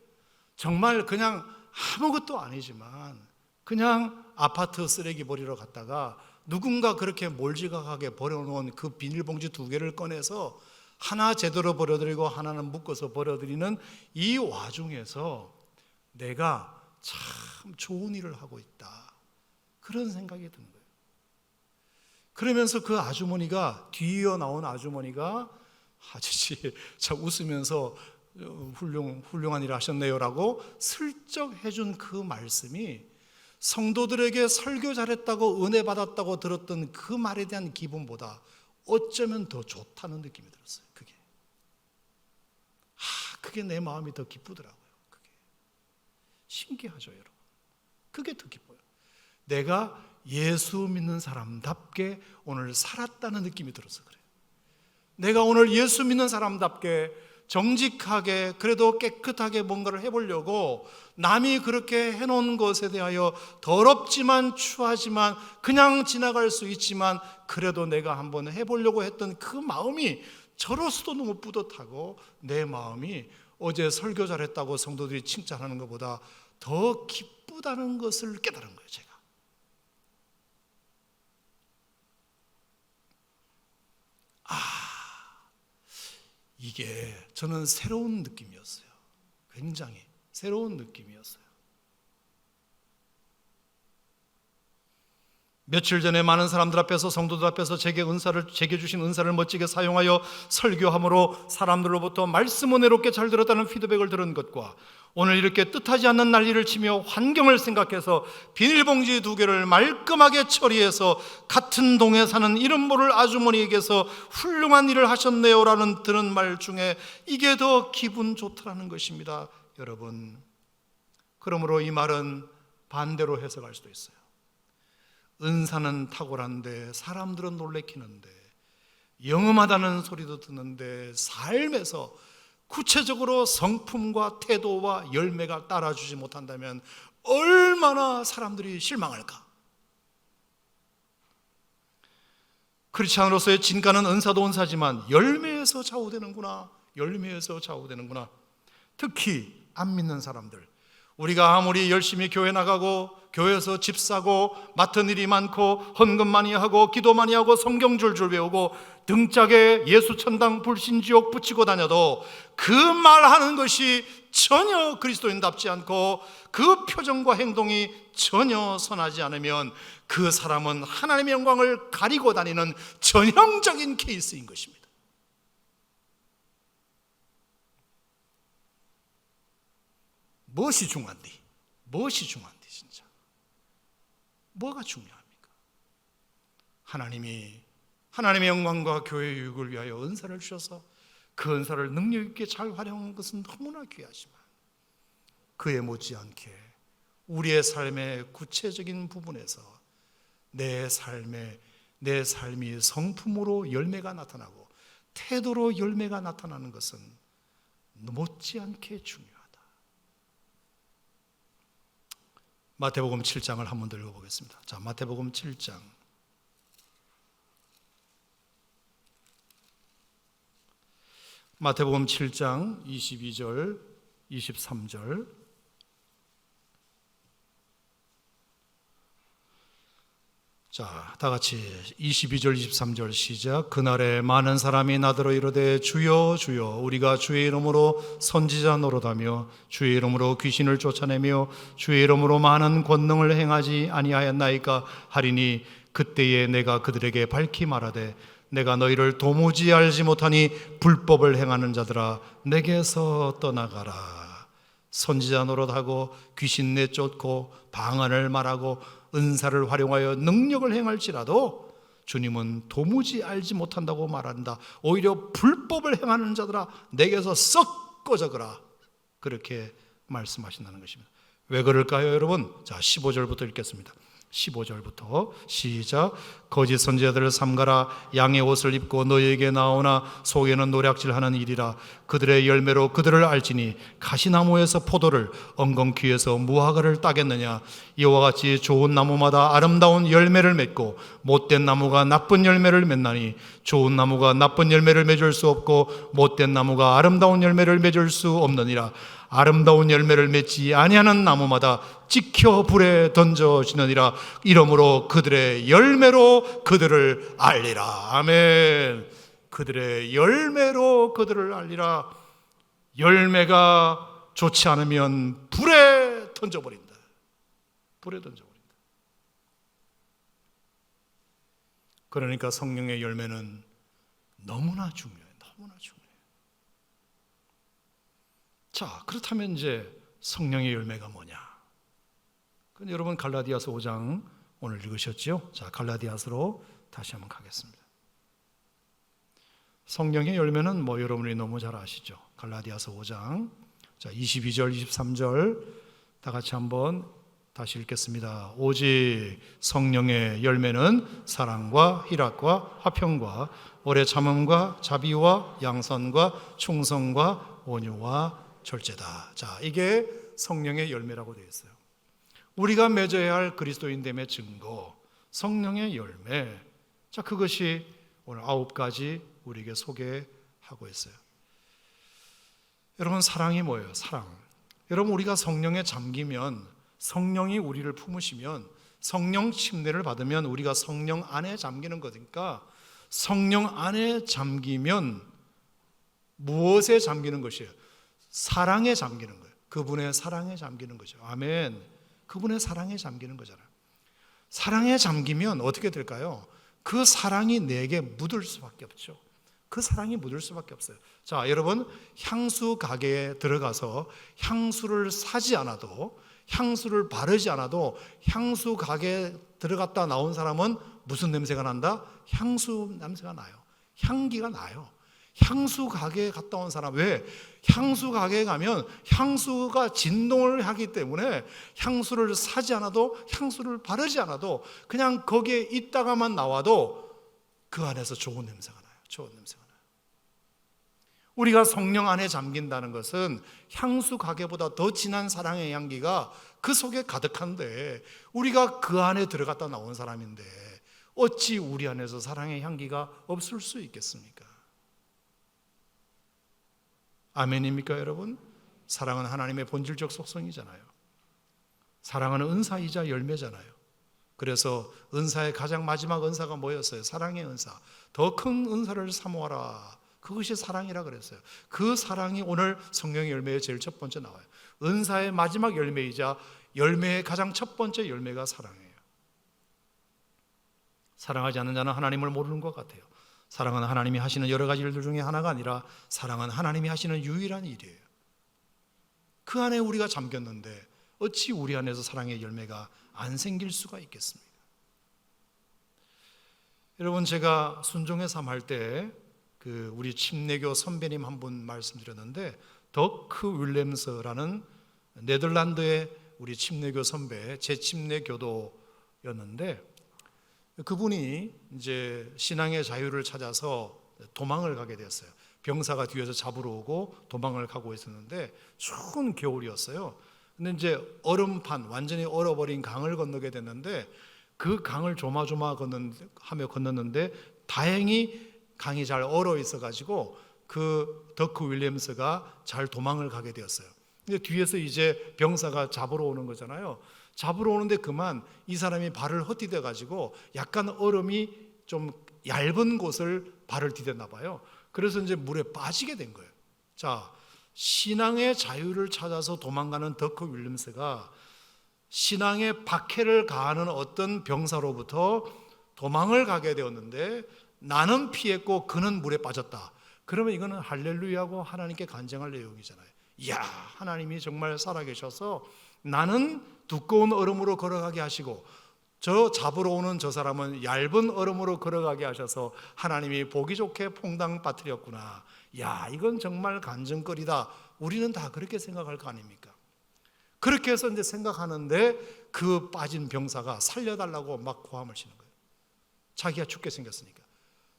정말 그냥 아무것도 아니지만 그냥 아파트 쓰레기 버리러 갔다가 누군가 그렇게 몰지각하게 버려놓은 그 비닐봉지 2개를 꺼내서 하나 제대로 버려드리고 하나는 묶어서 버려드리는 이 와중에서 내가 참 좋은 일을 하고 있다, 그런 생각이 든 거예요. 그러면서 그 아주머니가, 뒤이어 나온 아주머니가 아저씨 참 웃으면서 훌륭한 일 하셨네요라고 슬쩍 해준 그 말씀이 성도들에게 설교 잘했다고 은혜 받았다고 들었던 그 말에 대한 기분보다 어쩌면 더 좋다는 느낌이 들었어요. 그게 내 마음이 더 기쁘더라고요. 그게 신기하죠, 여러분. 그게 더 기뻐요. 내가 예수 믿는 사람답게 오늘 살았다는 느낌이 들어서 그래요. 내가 오늘 예수 믿는 사람답게 정직하게, 그래도 깨끗하게 뭔가를 해보려고 남이 그렇게 해놓은 것에 대하여 더럽지만 추하지만 그냥 지나갈 수 있지만 그래도 내가 한번 해보려고 했던 그 마음이 저로서도 너무 뿌듯하고, 내 마음이 어제 설교 잘했다고 성도들이 칭찬하는 것보다 더 기쁘다는 것을 깨달은 거예요, 제가. 이게 저는 새로운 느낌이었어요. 굉장히 새로운 느낌이었어요. 며칠 전에 많은 사람들 앞에서, 성도들 앞에서 제게 주신 은사를 멋지게 사용하여 설교함으로 사람들로부터 말씀 은혜롭게 잘 들었다는 피드백을 들은 것과, 오늘 이렇게 뜻하지 않는 난리를 치며 환경을 생각해서 비닐봉지 2개를 말끔하게 처리해서 같은 동에 사는 이름 모를 아주머니에게서 훌륭한 일을 하셨네요라는 들은 말 중에 이게 더 기분 좋다는 것입니다, 여러분. 그러므로 이 말은 반대로 해석할 수도 있어요. 은사는 탁월한데 사람들은 놀래키는데, 영험하다는 소리도 듣는데 삶에서 구체적으로 성품과 태도와 열매가 따라주지 못한다면 얼마나 사람들이 실망할까? 크리스찬으로서의 진가는 은사도 은사지만 열매에서 좌우되는구나. 특히 안 믿는 사람들, 우리가 아무리 열심히 교회 나가고 교회에서 집 사고 맡은 일이 많고 헌금 많이 하고 기도 많이 하고 성경 줄줄 외우고 등짝에 예수천당 불신지옥 붙이고 다녀도 그 말하는 것이 전혀 그리스도인답지 않고 그 표정과 행동이 전혀 선하지 않으면 그 사람은 하나님의 영광을 가리고 다니는 전형적인 케이스인 것입니다. 무엇이 중요한데 진짜 뭐가 중요합니까? 하나님의 영광과 교회의 유익을 위하여 은사를 주셔서 그 은사를 능력 있게 잘 활용한 것은 너무나 귀하지만, 그에 못지않게 우리의 삶의 구체적인 부분에서 내 삶이 성품으로 열매가 나타나고 태도로 열매가 나타나는 것은 못지않게 중요하다. 마태복음 7장을 한번 더 읽어보겠습니다. 자, 마태복음 7장 마태복음 7장 22절, 23절. 자, 다 같이 22절, 23절 시작. 그날에 많은 사람이 나더러 이르되 주여 주여 우리가 주의 이름으로 선지자 노릇하며 주의 이름으로 귀신을 쫓아내며 주의 이름으로 많은 권능을 행하지 아니하였나이까 하리니 그때에 내가 그들에게 밝히 말하되 내가 너희를 도무지 알지 못하니 불법을 행하는 자들아 내게서 떠나가라. 선지자 노릇하고 귀신 내쫓고 방언을 말하고 은사를 활용하여 능력을 행할지라도 주님은 도무지 알지 못한다고 말한다. 오히려 불법을 행하는 자들아 내게서 썩 꺼져거라. 그렇게 말씀하신다는 것입니다. 왜 그럴까요, 여러분? 자, 15절부터 읽겠습니다. 15절부터 시작. 거짓 선지자들을 삼가라. 양의 옷을 입고 너희에게 나오나 속에는 노략질하는 일이라. 그들의 열매로 그들을 알지니 가시나무에서 포도를 엉겅퀴에서 무화과를 따겠느냐. 이와 같이 좋은 나무마다 아름다운 열매를 맺고 못된 나무가 나쁜 열매를 맺나니 좋은 나무가 나쁜 열매를 맺을 수 없고 못된 나무가 아름다운 열매를 맺을 수 없느니라. 아름다운 열매를 맺지 아니하는 나무마다 찍혀 불에 던져지느니라. 이러므로 그들의 열매로 그들을 알리라. 아멘. 그들의 열매로 그들을 알리라. 열매가 좋지 않으면 불에 던져버린다. 불에 던져버린다. 그러니까 성령의 열매는 너무나 중요해요. 너무나 중요해요. 자, 그렇다면 이제 성령의 열매가 뭐냐? 근데 여러분 갈라디아서 5장 오늘 읽으셨죠? 자, 갈라디아서로 다시 한번 가겠습니다. 성령의 열매는 뭐 여러분이 너무 잘 아시죠? 갈라디아서 5장 자 22절 23절 다 같이 한번 다시 읽겠습니다. 오직 성령의 열매는 사랑과 희락과 화평과 오래 참음과 자비와 양선과 충성과 온유와 절제다. 자, 이게 성령의 열매라고 되어 있어요. 우리가 맺어야 할 그리스도인됨의 증거, 성령의 열매. 자, 그것이 오늘 9가지 우리에게 소개하고 있어요. 여러분, 사랑이 뭐예요? 사랑. 여러분, 우리가 성령에 잠기면, 성령이 우리를 품으시면, 성령 침례를 받으면 우리가 성령 안에 잠기는 거니까 성령 안에 잠기면 무엇에 잠기는 것이에요? 사랑에 잠기는 거예요. 그분의 사랑에 잠기는 거죠. 아멘. 그분의 사랑에 잠기는 거잖아요. 사랑에 잠기면 어떻게 될까요? 그 사랑이 내게 묻을 수밖에 없죠. 그 사랑이 묻을 수밖에 없어요. 자, 여러분, 향수 가게에 들어가서 향수를 사지 않아도, 향수를 바르지 않아도 향수 가게에 들어갔다 나온 사람은 무슨 냄새가 난다? 향수 냄새가 나요. 향기가 나요. 향수 가게에 갔다 온 사람, 왜? 향수 가게에 가면 향수가 진동을 하기 때문에 향수를 사지 않아도, 향수를 바르지 않아도 그냥 거기에 있다가만 나와도 그 안에서 좋은 냄새가 나요. 좋은 냄새가 나요. 우리가 성령 안에 잠긴다는 것은 향수 가게보다 더 진한 사랑의 향기가 그 속에 가득한데 우리가 그 안에 들어갔다 나온 사람인데 어찌 우리 안에서 사랑의 향기가 없을 수 있겠습니까? 아멘입니까, 여러분? 사랑은 하나님의 본질적 속성이잖아요. 사랑은 은사이자 열매잖아요. 그래서 은사의 가장 마지막 은사가 뭐였어요? 사랑의 은사. 더 큰 은사를 사모하라. 그것이 사랑이라 그랬어요. 그 사랑이 오늘 성령의 열매의 제일 첫 번째 나와요. 은사의 마지막 열매이자 열매의 가장 첫 번째 열매가 사랑이에요. 사랑하지 않는 자는 하나님을 모르는 것 같아요. 사랑은 하나님이 하시는 여러 가지 일들 중에 하나가 아니라 사랑은 하나님이 하시는 유일한 일이에요. 그 안에 우리가 잠겼는데 어찌 우리 안에서 사랑의 열매가 안 생길 수가 있겠습니까? 여러분, 제가 순종의 삶 할 때 우리 침례교 선배님 한 분 말씀드렸는데 더크 윌렘스라는 네덜란드의 우리 침례교 선배, 제 침례교도였는데 그분이 이제 신앙의 자유를 찾아서 도망을 가게 되었어요. 병사가 뒤에서 잡으러 오고 도망을 가고 있었는데 추운 겨울이었어요. 근데 이제 얼음판, 완전히 얼어버린 강을 건너게 됐는데 그 강을 조마조마 하며 건넜는데 다행히 강이 잘 얼어 있어가지고 그 더크 윌리엄스가 잘 도망을 가게 되었어요. 근데 뒤에서 이제 병사가 잡으러 오는 거잖아요. 잡으러 오는데 그만 이 사람이 발을 헛디뎌 가지고 약간 얼음이 좀 얇은 곳을 발을 디뎠나 봐요. 그래서 이제 물에 빠지게 된 거예요. 자, 신앙의 자유를 찾아서 도망가는 더크 윌리엄스가 신앙의 박해를 가하는 어떤 병사로부터 도망을 가게 되었는데 나는 피했고 그는 물에 빠졌다. 그러면 이거는 할렐루야고 하나님께 간증할 내용이잖아요. 이야, 하나님이 정말 살아계셔서 나는 두꺼운 얼음으로 걸어가게 하시고 저 잡으러 오는 저 사람은 얇은 얼음으로 걸어가게 하셔서 하나님이 보기 좋게 퐁당 빠뜨렸구나. 야, 이건 정말 간증거리다. 우리는 다 그렇게 생각할 거 아닙니까? 그렇게 해서 이제 생각하는데 그 빠진 병사가 살려달라고 막 고함을 치는 거예요. 자기가 죽게 생겼으니까.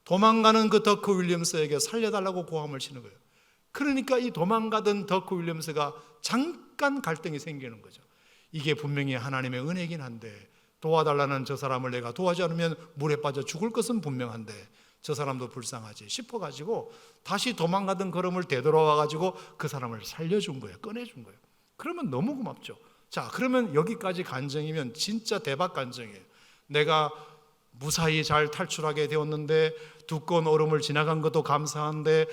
도망가는 그 더크 윌리엄스에게 살려달라고 고함을 치는 거예요. 그러니까 이 도망가던 더크 윌리엄스가 잠깐 갈등이 생기는 거죠. 이게 분명히 하나님의 은혜이긴 한데 도와달라는 저 사람을 내가 도와주지 않으면 물에 빠져 죽을 것은 분명한데 저 사람도 불쌍하지 싶어가지고 다시 도망가던 걸음을 되돌아와가지고 그 사람을 살려준 거예요. 꺼내준 거예요. 그러면 너무 고맙죠. 자, 그러면 여기까지 간증이면 진짜 대박 간증이에요. 내가 무사히 잘 탈출하게 되었는데 두꺼운 얼음을 지나간 것도 감사한데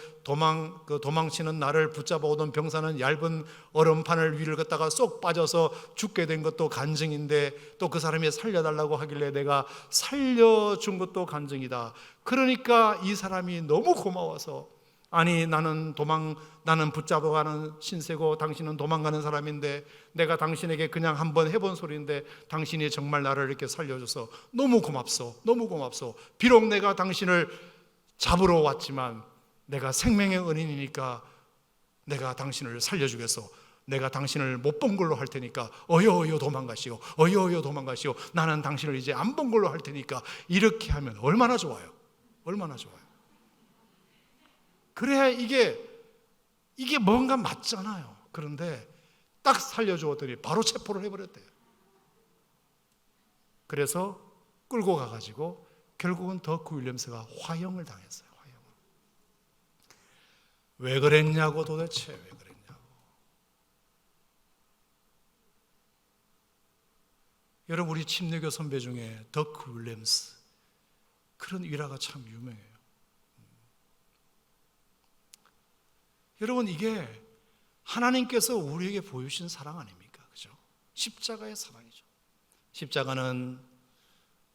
도망치는 나를 붙잡아 오던 병사는 얇은 얼음판을 위를 걷다가 쏙 빠져서 죽게 된 것도 간증인데 또 그 사람이 살려달라고 하길래 내가 살려준 것도 간증이다. 그러니까 이 사람이 너무 고마워서 아니 나는 붙잡아가는 신세고 당신은 도망가는 사람인데 내가 당신에게 그냥 한번 해본 소리인데 당신이 정말 나를 이렇게 살려줘서 너무 고맙소. 너무 고맙소. 비록 내가 당신을 잡으러 왔지만 내가 생명의 은인이니까 내가 당신을 살려주겠소. 내가 당신을 못 본 걸로 할 테니까 어여 도망가시오. 어여 도망가시오. 나는 당신을 이제 안 본 걸로 할 테니까 이렇게 하면 얼마나 좋아요. 얼마나 좋아요. 그래야 이게 뭔가 맞잖아요. 그런데 딱 살려주었더니 바로 체포를 해버렸대요. 그래서 끌고 가가지고 결국은 더크 윌리엄스가 화형을 당했어요. 화형을. 왜 그랬냐고 도대체 왜 그랬냐고. 여러분 우리 침례교 선배 중에 더크 윌리엄스 그런 일화가 참 유명해요. 여러분 이게 하나님께서 우리에게 보여주신 사랑 아닙니까? 그죠? 십자가의 사랑이죠. 십자가는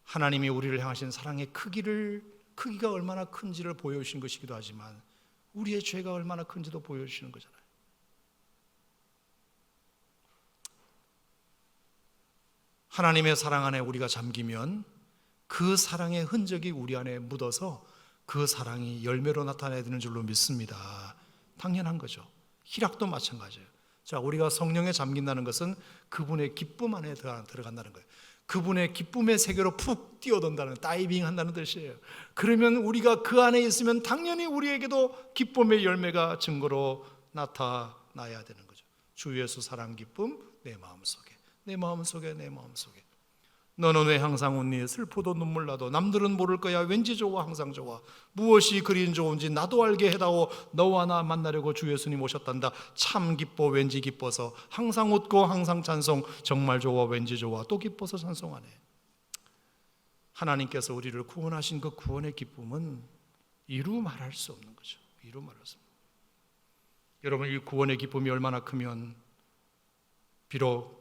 하나님이 우리를 향하신 사랑의 크기가 얼마나 큰지를 보여주신 것이기도 하지만 우리의 죄가 얼마나 큰지도 보여주시는 거잖아요. 하나님의 사랑 안에 우리가 잠기면 그 사랑의 흔적이 우리 안에 묻어서 그 사랑이 열매로 나타나야 되는 줄로 믿습니다. 당연한 거죠. 희락도 마찬가지예요. 자, 우리가 성령에 잠긴다는 것은 그분의 기쁨 안에 들어간다는 거예요. 그분의 기쁨의 세계로 푹 뛰어든다는, 다이빙 한다는 뜻이에요. 그러면 우리가 그 안에 있으면 당연히 우리에게도 기쁨의 열매가 증거로 나타나야 되는 거죠. 주 예수 사랑 기쁨 내 마음속에, 내 마음속에, 내 마음속에. 너는 왜 항상 웃니? 슬프도 눈물 나도 남들은 모를 거야. 왠지 좋아 항상 좋아. 무엇이 그리 좋은지 나도 알게 해다오. 너와 나 만나려고 주 예수님 오셨단다. 참 기뻐 왠지 기뻐서 항상 웃고 항상 찬송. 정말 좋아 왠지 좋아 또 기뻐서 찬송하네. 하나님께서 우리를 구원하신 그 구원의 기쁨은 이루 말할 수 없는 거죠. 이루 말할 수 없는 거죠. 여러분 이 구원의 기쁨이 얼마나 크면 비록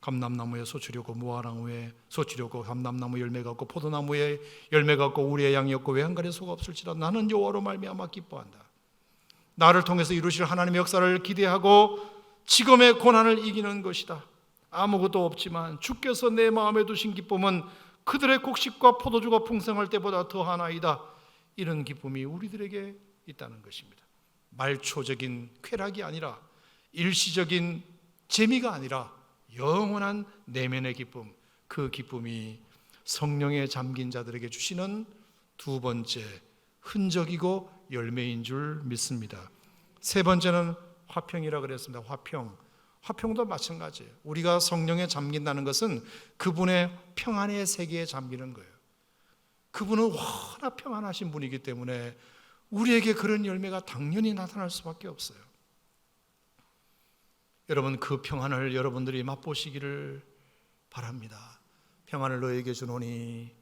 감람나무에 소추려고 무화과나무에 소추려고 감람나무 열매가 없고 포도나무에 열매가 없고 우리의 양이 없고 외양간에 소가 없을지라 나는 여호와로 말미암아 기뻐한다. 나를 통해서 이루실 하나님의 역사를 기대하고 지금의 고난을 이기는 것이다. 아무것도 없지만 주께서 내 마음에 두신 기쁨은 그들의 곡식과 포도주가 풍성할 때보다 더하나이다. 이런 기쁨이 우리들에게 있다는 것입니다. 말초적인 쾌락이 아니라 일시적인 재미가 아니라 영원한 내면의 기쁨, 그 기쁨이 성령에 잠긴 자들에게 주시는 두 번째 흔적이고 열매인 줄 믿습니다. 세 번째는 화평이라 그랬습니다. 화평도 마찬가지예요. 우리가 성령에 잠긴다는 것은 그분의 평안의 세계에 잠기는 거예요. 그분은 워낙 평안하신 분이기 때문에 우리에게 그런 열매가 당연히 나타날 수밖에 없어요. 여러분, 그 평안을 여러분들이 맛보시기를 바랍니다. 평안을 너에게 주노니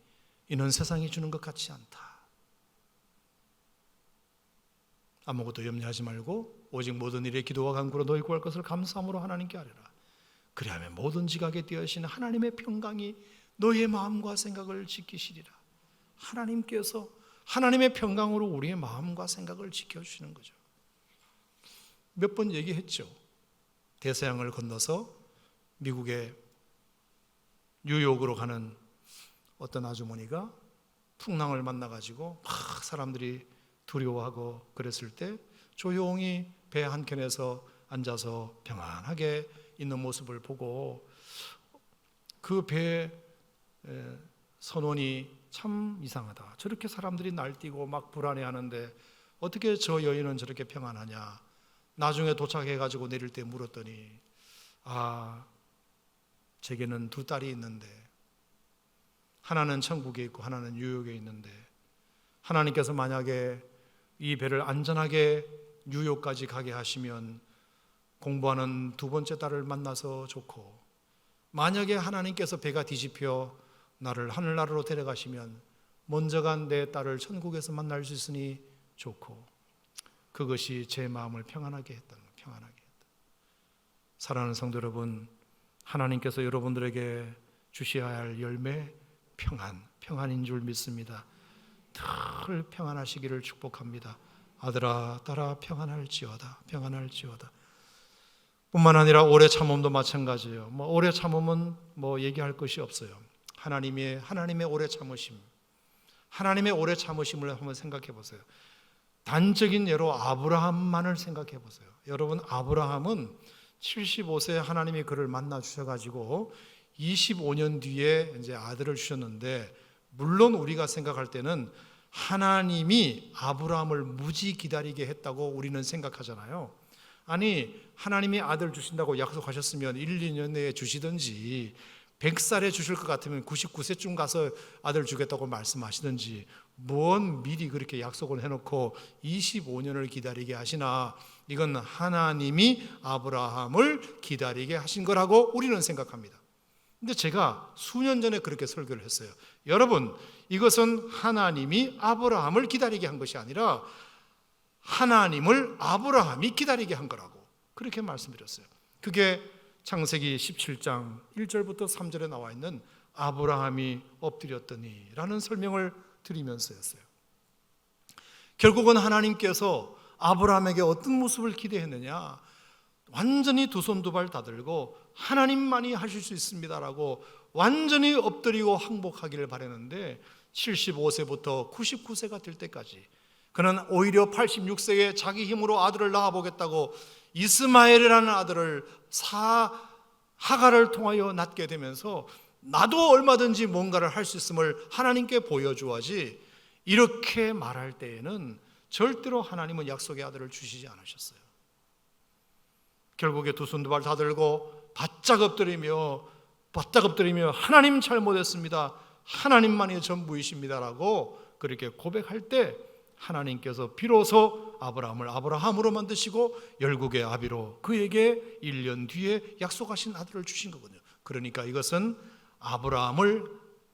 이는 세상이 주는 것 같지 않다. 아무것도 염려하지 말고 오직 모든 일에 기도와 간구로 너희 구할 것을 감사함으로 하나님께 아뢰라. 그리하면 모든 지각에 뛰어신 하나님의 평강이 너희의 마음과 생각을 지키시리라. 하나님께서 하나님의 평강으로 우리의 마음과 생각을 지켜주시는 거죠. 몇 번 얘기했죠. 대서양을 건너서 미국의 뉴욕으로 가는 어떤 아주머니가 풍랑을 만나가지고 막 사람들이 두려워하고 그랬을 때 조용히 배 한켠에서 앉아서 평안하게 있는 모습을 보고 그 배 선원이 참 이상하다. 저렇게 사람들이 날뛰고 막 불안해하는데 어떻게 저 여인은 저렇게 평안하냐. 나중에 도착해가지고 내릴 때 물었더니 제게는 두 딸이 있는데 하나는 천국에 있고 하나는 뉴욕에 있는데 하나님께서 만약에 이 배를 안전하게 뉴욕까지 가게 하시면 공부하는 두 번째 딸을 만나서 좋고, 만약에 하나님께서 배가 뒤집혀 나를 하늘나라로 데려가시면 먼저 간 내 딸을 천국에서 만날 수 있으니 좋고, 그것이 제 마음을 평안하게 했다는 거예요. 평안하게 했다. 사랑하는 성도 여러분, 하나님께서 여러분들에게 주셔야 할 열매 평안인 줄 믿습니다. 늘 평안하시기를 축복합니다. 아들아 딸아 평안할지어다. 뿐만 아니라 오래 참음도 마찬가지예요. 오래 참음은 얘기할 것이 없어요. 하나님의 오래 참으심, 하나님의 오래 참으심을 한번 생각해 보세요. 단적인 예로 아브라함만을 생각해 보세요. 여러분, 아브라함은 75세에 하나님이 그를 만나 주셔가지고 25년 뒤에 이제 아들을 주셨는데, 물론 우리가 생각할 때는 하나님이 아브라함을 무지 기다리게 했다고 우리는 생각하잖아요. 아니, 하나님이 아들 주신다고 약속하셨으면 1, 2년 내에 주시든지 100살에 주실 것 같으면 99세쯤 가서 아들 주겠다고 말씀하시든지, 뭔 미리 그렇게 약속을 해놓고 25년을 기다리게 하시나. 이건 하나님이 아브라함을 기다리게 하신 거라고 우리는 생각합니다. 근데 제가 수년 전에 그렇게 설교를 했어요. 여러분, 이것은 하나님이 아브라함을 기다리게 한 것이 아니라 하나님을 아브라함이 기다리게 한 거라고 그렇게 말씀드렸어요. 그게 창세기 17장 1절부터 3절에 나와 있는 아브라함이 엎드렸더니 라는 설명을 드리면서였어요. 결국은 하나님께서 아브라함에게 어떤 모습을 기대했느냐, 완전히 두 손 두 발 다 들고 하나님만이 하실 수 있습니다라고 완전히 엎드리고 항복하기를 바랐는데, 75세부터 99세가 될 때까지 그는 오히려 86세에 자기 힘으로 아들을 낳아보겠다고 이스마엘이라는 아들을 하갈을 통하여 낳게 되면서 나도 얼마든지 뭔가를 할 수 있음을 하나님께 보여주어야지, 이렇게 말할 때에는 절대로 하나님은 약속의 아들을 주시지 않으셨어요. 결국에 두 손 두 발 다 들고 바짝 엎드리며 하나님 잘못했습니다, 하나님만이 전부이십니다라고 그렇게 고백할 때 하나님께서 비로소 아브라함을 아브라함으로 만드시고 열국의 아비로 그에게 1년 뒤에 약속하신 아들을 주신 거거든요. 그러니까 이것은 아브라함을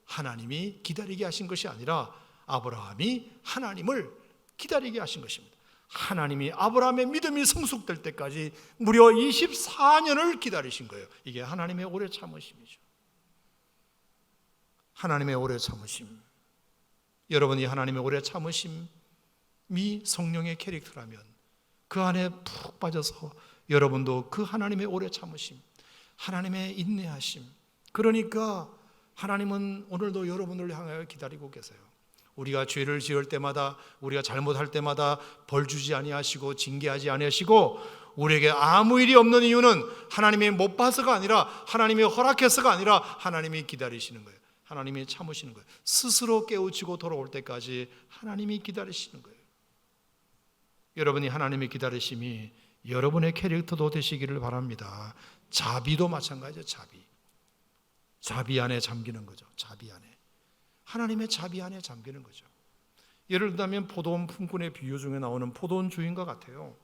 하나님이 기다리게 하신 것이 아니라 아브라함이 하나님을 기다리게 하신 것입니다. 하나님이 아브라함의 믿음이 성숙될 때까지 무려 24년을 기다리신 거예요. 이게 하나님의 오래 참으심이죠. 하나님의 오래 참으심. 여러분이 하나님의 오래 참으심이 성령의 캐릭터라면 그 안에 푹 빠져서 여러분도 그 하나님의 오래 참으심, 하나님의 인내하심, 그러니까 하나님은 오늘도 여러분을 향하여 기다리고 계세요. 우리가 죄를 지을 때마다, 우리가 잘못할 때마다 벌 주지 아니하시고 징계하지 아니하시고, 우리에게 아무 일이 없는 이유는 하나님이 못 봐서가 아니라, 하나님이 허락해서가 아니라 하나님이 기다리시는 거예요. 하나님이 참으시는 거예요. 스스로 깨우치고 돌아올 때까지 하나님이 기다리시는 거예요. 여러분이 하나님의 기다리심이 여러분의 캐릭터도 되시기를 바랍니다. 자비도 마찬가지죠. 자비 안에 잠기는 거죠. 자비 안에, 하나님의 자비 안에 잠기는 거죠. 예를 들면 포도원 품꾼의 비유 중에 나오는 포도원 주인과 같아요.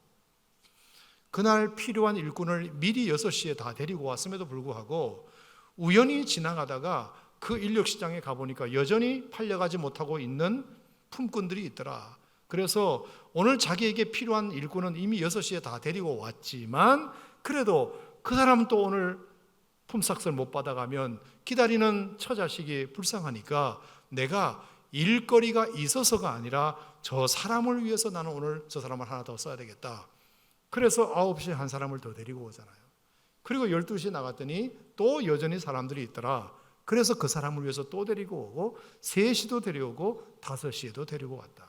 그날 필요한 일꾼을 미리 6시에 다 데리고 왔음에도 불구하고 우연히 지나가다가 그 인력시장에 가보니까 여전히 팔려가지 못하고 있는 품꾼들이 있더라. 그래서 오늘 자기에게 필요한 일꾼은 이미 6시에 다 데리고 왔지만 그래도 그 사람은 또 오늘 품삯을 못 받아가면 기다리는 처자식이 불쌍하니까 내가 일거리가 있어서가 아니라 저 사람을 위해서 나는 오늘 저 사람을 하나 더 써야 되겠다. 그래서 9시에 한 사람을 더 데리고 오잖아요. 그리고 12시에 나갔더니 또 여전히 사람들이 있더라. 그래서 그 사람을 위해서 또 데리고 오고 3시도 데려오고 5시에도 데리고 왔다.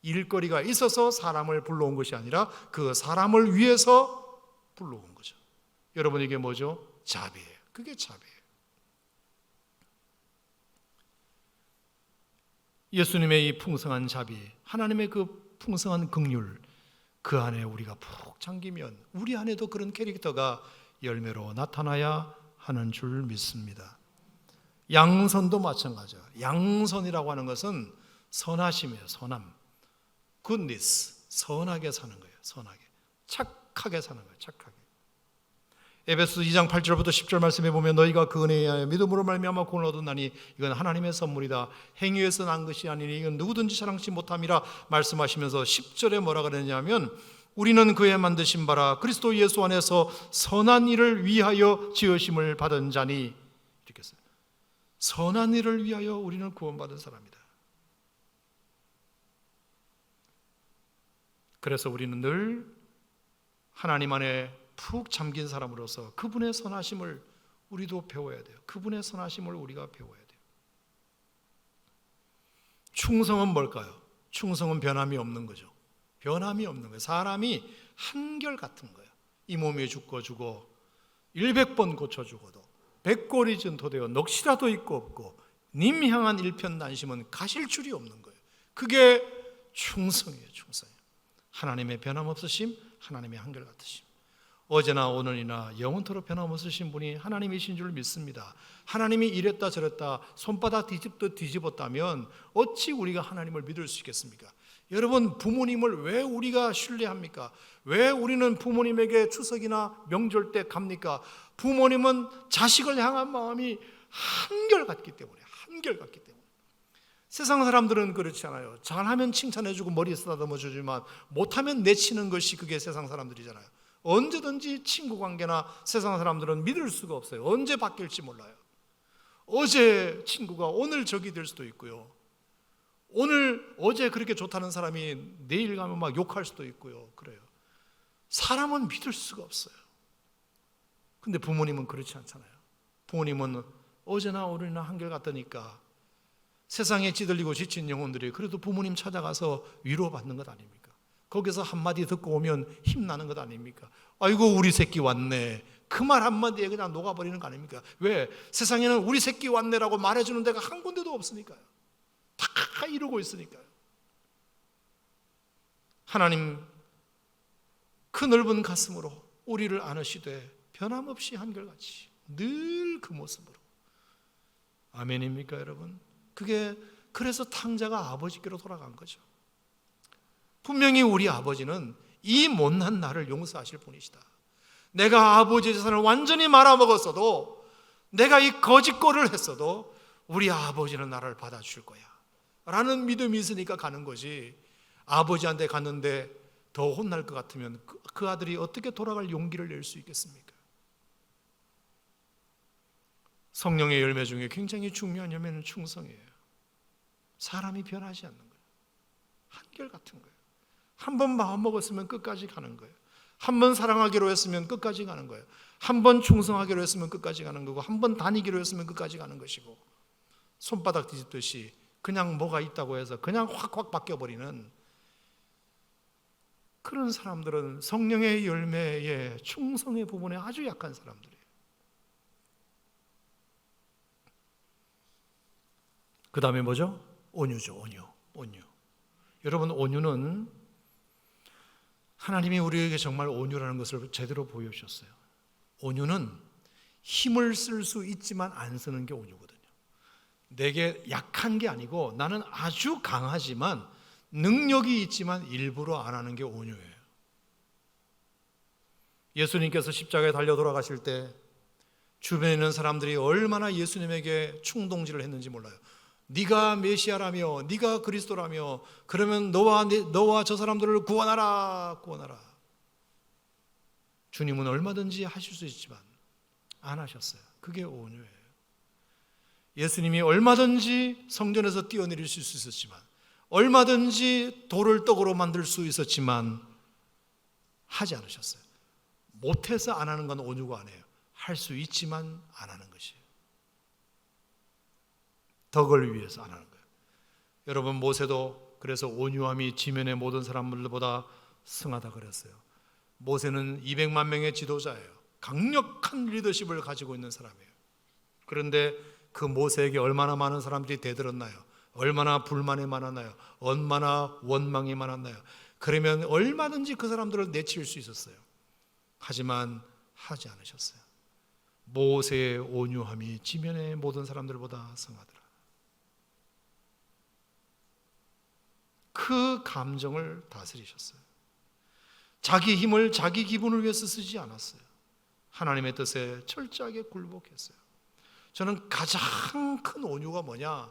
일거리가 있어서 사람을 불러온 것이 아니라 그 사람을 위해서 불러온 거죠. 여러분 이게 뭐죠? 자비예요. 그게 자비예요. 예수님의 이 풍성한 자비, 하나님의 그 풍성한 긍휼, 그 안에 우리가 푹 잠기면 우리 안에도 그런 캐릭터가 열매로 나타나야 하는 줄 믿습니다. 양선도 마찬가지예요. 양선이라고 하는 것은 선하심이에요. 선함, goodness, 선하게 사는 거예요. 선하게, 착하게 사는 거예요. 착하게. 에베소 2장 8절부터 10절 말씀에 보면 너희가 그 은혜에 하여 믿음으로 말미암아 구원을 얻었나니 이건 하나님의 선물이다. 행위에서 난 것이 아니니 이건 누구든지 자랑치 못함이라 말씀하시면서 10절에 뭐라 그러냐면 우리는 그의 만드신 바라 그리스도 예수 안에서 선한 일을 위하여 지으심을 받은 자니 이렇게 써요. 선한 일을 위하여 우리는 구원받은 사람이다. 그래서 우리는 늘 하나님 안에 푹 잠긴 사람으로서 그분의 선하심을 우리도 배워야 돼요. 그분의 선하심을 우리가 배워야 돼요. 충성은 뭘까요? 충성은 변함이 없는 거죠. 변함이 없는 거예요. 사람이 한결같은 거예요. 이 몸이 죽고 100번 고쳐주고도 100골이 전토되어 넋이라도 있고 없고 님 향한 일편단심은 가실 줄이 없는 거예요. 그게 충성이에요. 충성이에요. 하나님의 변함없으심, 하나님의 한결같으심. 어제나 오늘이나 영원토록 변함없으신 분이 하나님이신 줄 믿습니다. 하나님이 이랬다 저랬다 손바닥 뒤집듯 뒤집었다면 어찌 우리가 하나님을 믿을 수 있겠습니까? 여러분, 부모님을 왜 우리가 신뢰합니까? 왜 우리는 부모님에게 추석이나 명절 때 갑니까? 부모님은 자식을 향한 마음이 한결같기 때문에. 세상 사람들은 그렇지 않아요. 잘하면 칭찬해주고 머리 쓰다듬어주지만 못하면 내치는 것이 그게 세상 사람들이잖아요. 언제든지 친구 관계나 세상 사람들은 믿을 수가 없어요. 언제 바뀔지 몰라요. 어제 친구가 오늘 적이 될 수도 있고요. 어제 그렇게 좋다는 사람이 내일 가면 막 욕할 수도 있고요. 그래요. 사람은 믿을 수가 없어요. 근데 부모님은 그렇지 않잖아요. 부모님은 어제나 오늘이나 한결같으니까 세상에 찌들리고 지친 영혼들이 그래도 부모님 찾아가서 위로받는 것 아닙니까? 거기서 한마디 듣고 오면 힘나는 것 아닙니까? 아이고 우리 새끼 왔네. 그 말 한마디에 그냥 녹아버리는 거 아닙니까? 왜? 세상에는 우리 새끼 왔네라고 말해주는 데가 한 군데도 없으니까요. 다 이루고 있으니까요. 하나님 그 넓은 가슴으로 우리를 안으시되 변함없이 한결같이 늘 그 모습으로. 아멘입니까 여러분? 그래서 탕자가 아버지께로 돌아간 거죠. 분명히 우리 아버지는 이 못난 나를 용서하실 분이시다. 내가 아버지의 재산을 완전히 말아먹었어도, 내가 이 거짓골을 했어도 우리 아버지는 나를 받아줄 거야 라는 믿음이 있으니까 가는 거지. 아버지한테 갔는데 더 혼날 것 같으면 그 아들이 어떻게 돌아갈 용기를 낼 수 있겠습니까? 성령의 열매 중에 굉장히 중요한 열매는 충성이에요. 사람이 변하지 않는 거예요. 한결같은 거예요. 한 번 마음먹었으면 끝까지 가는 거예요. 한 번 사랑하기로 했으면 끝까지 가는 거예요. 한 번 충성하기로 했으면 끝까지 가는 거고, 한 번 다니기로 했으면 끝까지 가는 것이고, 손바닥 뒤집듯이 그냥 뭐가 있다고 해서 그냥 확확 바뀌어버리는 그런 사람들은 성령의 열매의 충성의 부분에 아주 약한 사람들이에요. 그 다음에 뭐죠? 온유죠. 온유. 여러분, 온유는 하나님이 우리에게 정말 온유라는 것을 제대로 보여주셨어요. 온유는 힘을 쓸 수 있지만 안 쓰는 게 온유거든요. 내게 약한 게 아니고 나는 아주 강하지만 능력이 있지만 일부러 안 하는 게 온유예요. 예수님께서 십자가에 달려 돌아가실 때 주변에 있는 사람들이 얼마나 예수님에게 충동질을 했는지 몰라요. 네가 메시아라며, 네가 그리스도라며, 그러면 너와 저 사람들을 구원하라, 구원하라. 주님은 얼마든지 하실 수 있지만 안 하셨어요. 그게 온유예요. 예수님이 얼마든지 성전에서 뛰어내릴 수 있었지만, 얼마든지 돌을 떡으로 만들 수 있었지만 하지 않으셨어요. 못해서 안 하는 건 온유가 아니에요. 할 수 있지만 안 하는 것이에요. 덕을 위해서 안 하는 거예요. 여러분, 모세도 그래서 온유함이 지면의 모든 사람들보다 승하다 그랬어요. 모세는 200만 명의 지도자예요. 강력한 리더십을 가지고 있는 사람이에요. 그런데 그 모세에게 얼마나 많은 사람들이 대들었나요? 얼마나 불만이 많았나요? 얼마나 원망이 많았나요? 그러면 얼마든지 그 사람들을 내칠 수 있었어요. 하지만 하지 않으셨어요. 모세의 온유함이 지면의 모든 사람들보다 승하더라. 그 감정을 다스리셨어요. 자기 힘을 자기 기분을 위해서 쓰지 않았어요. 하나님의 뜻에 철저하게 굴복했어요. 저는 가장 큰 온유가 뭐냐?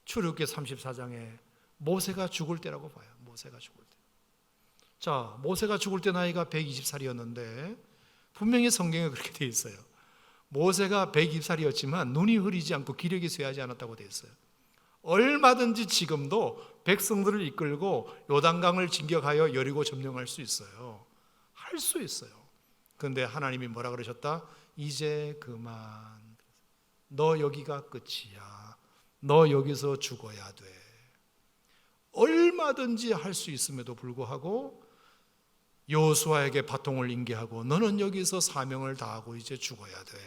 출애굽기 34장에 모세가 죽을 때라고 봐요. 모세가 죽을 때. 자, 모세가 죽을 때 나이가 120살이었는데 분명히 성경에 그렇게 되어 있어요. 모세가 120살이었지만 눈이 흐리지 않고 기력이 쇠하지 않았다고 되어 있어요. 얼마든지 지금도 백성들을 이끌고 요단강을 진격하여 여리고 점령할 수 있어요. 할 수 있어요. 그런데 하나님이 뭐라 그러셨다? 이제 그만. 너 여기가 끝이야. 너 여기서 죽어야 돼. 얼마든지 할 수 있음에도 불구하고 여호수아에게 바통을 인계하고 너는 여기서 사명을 다하고 이제 죽어야 돼.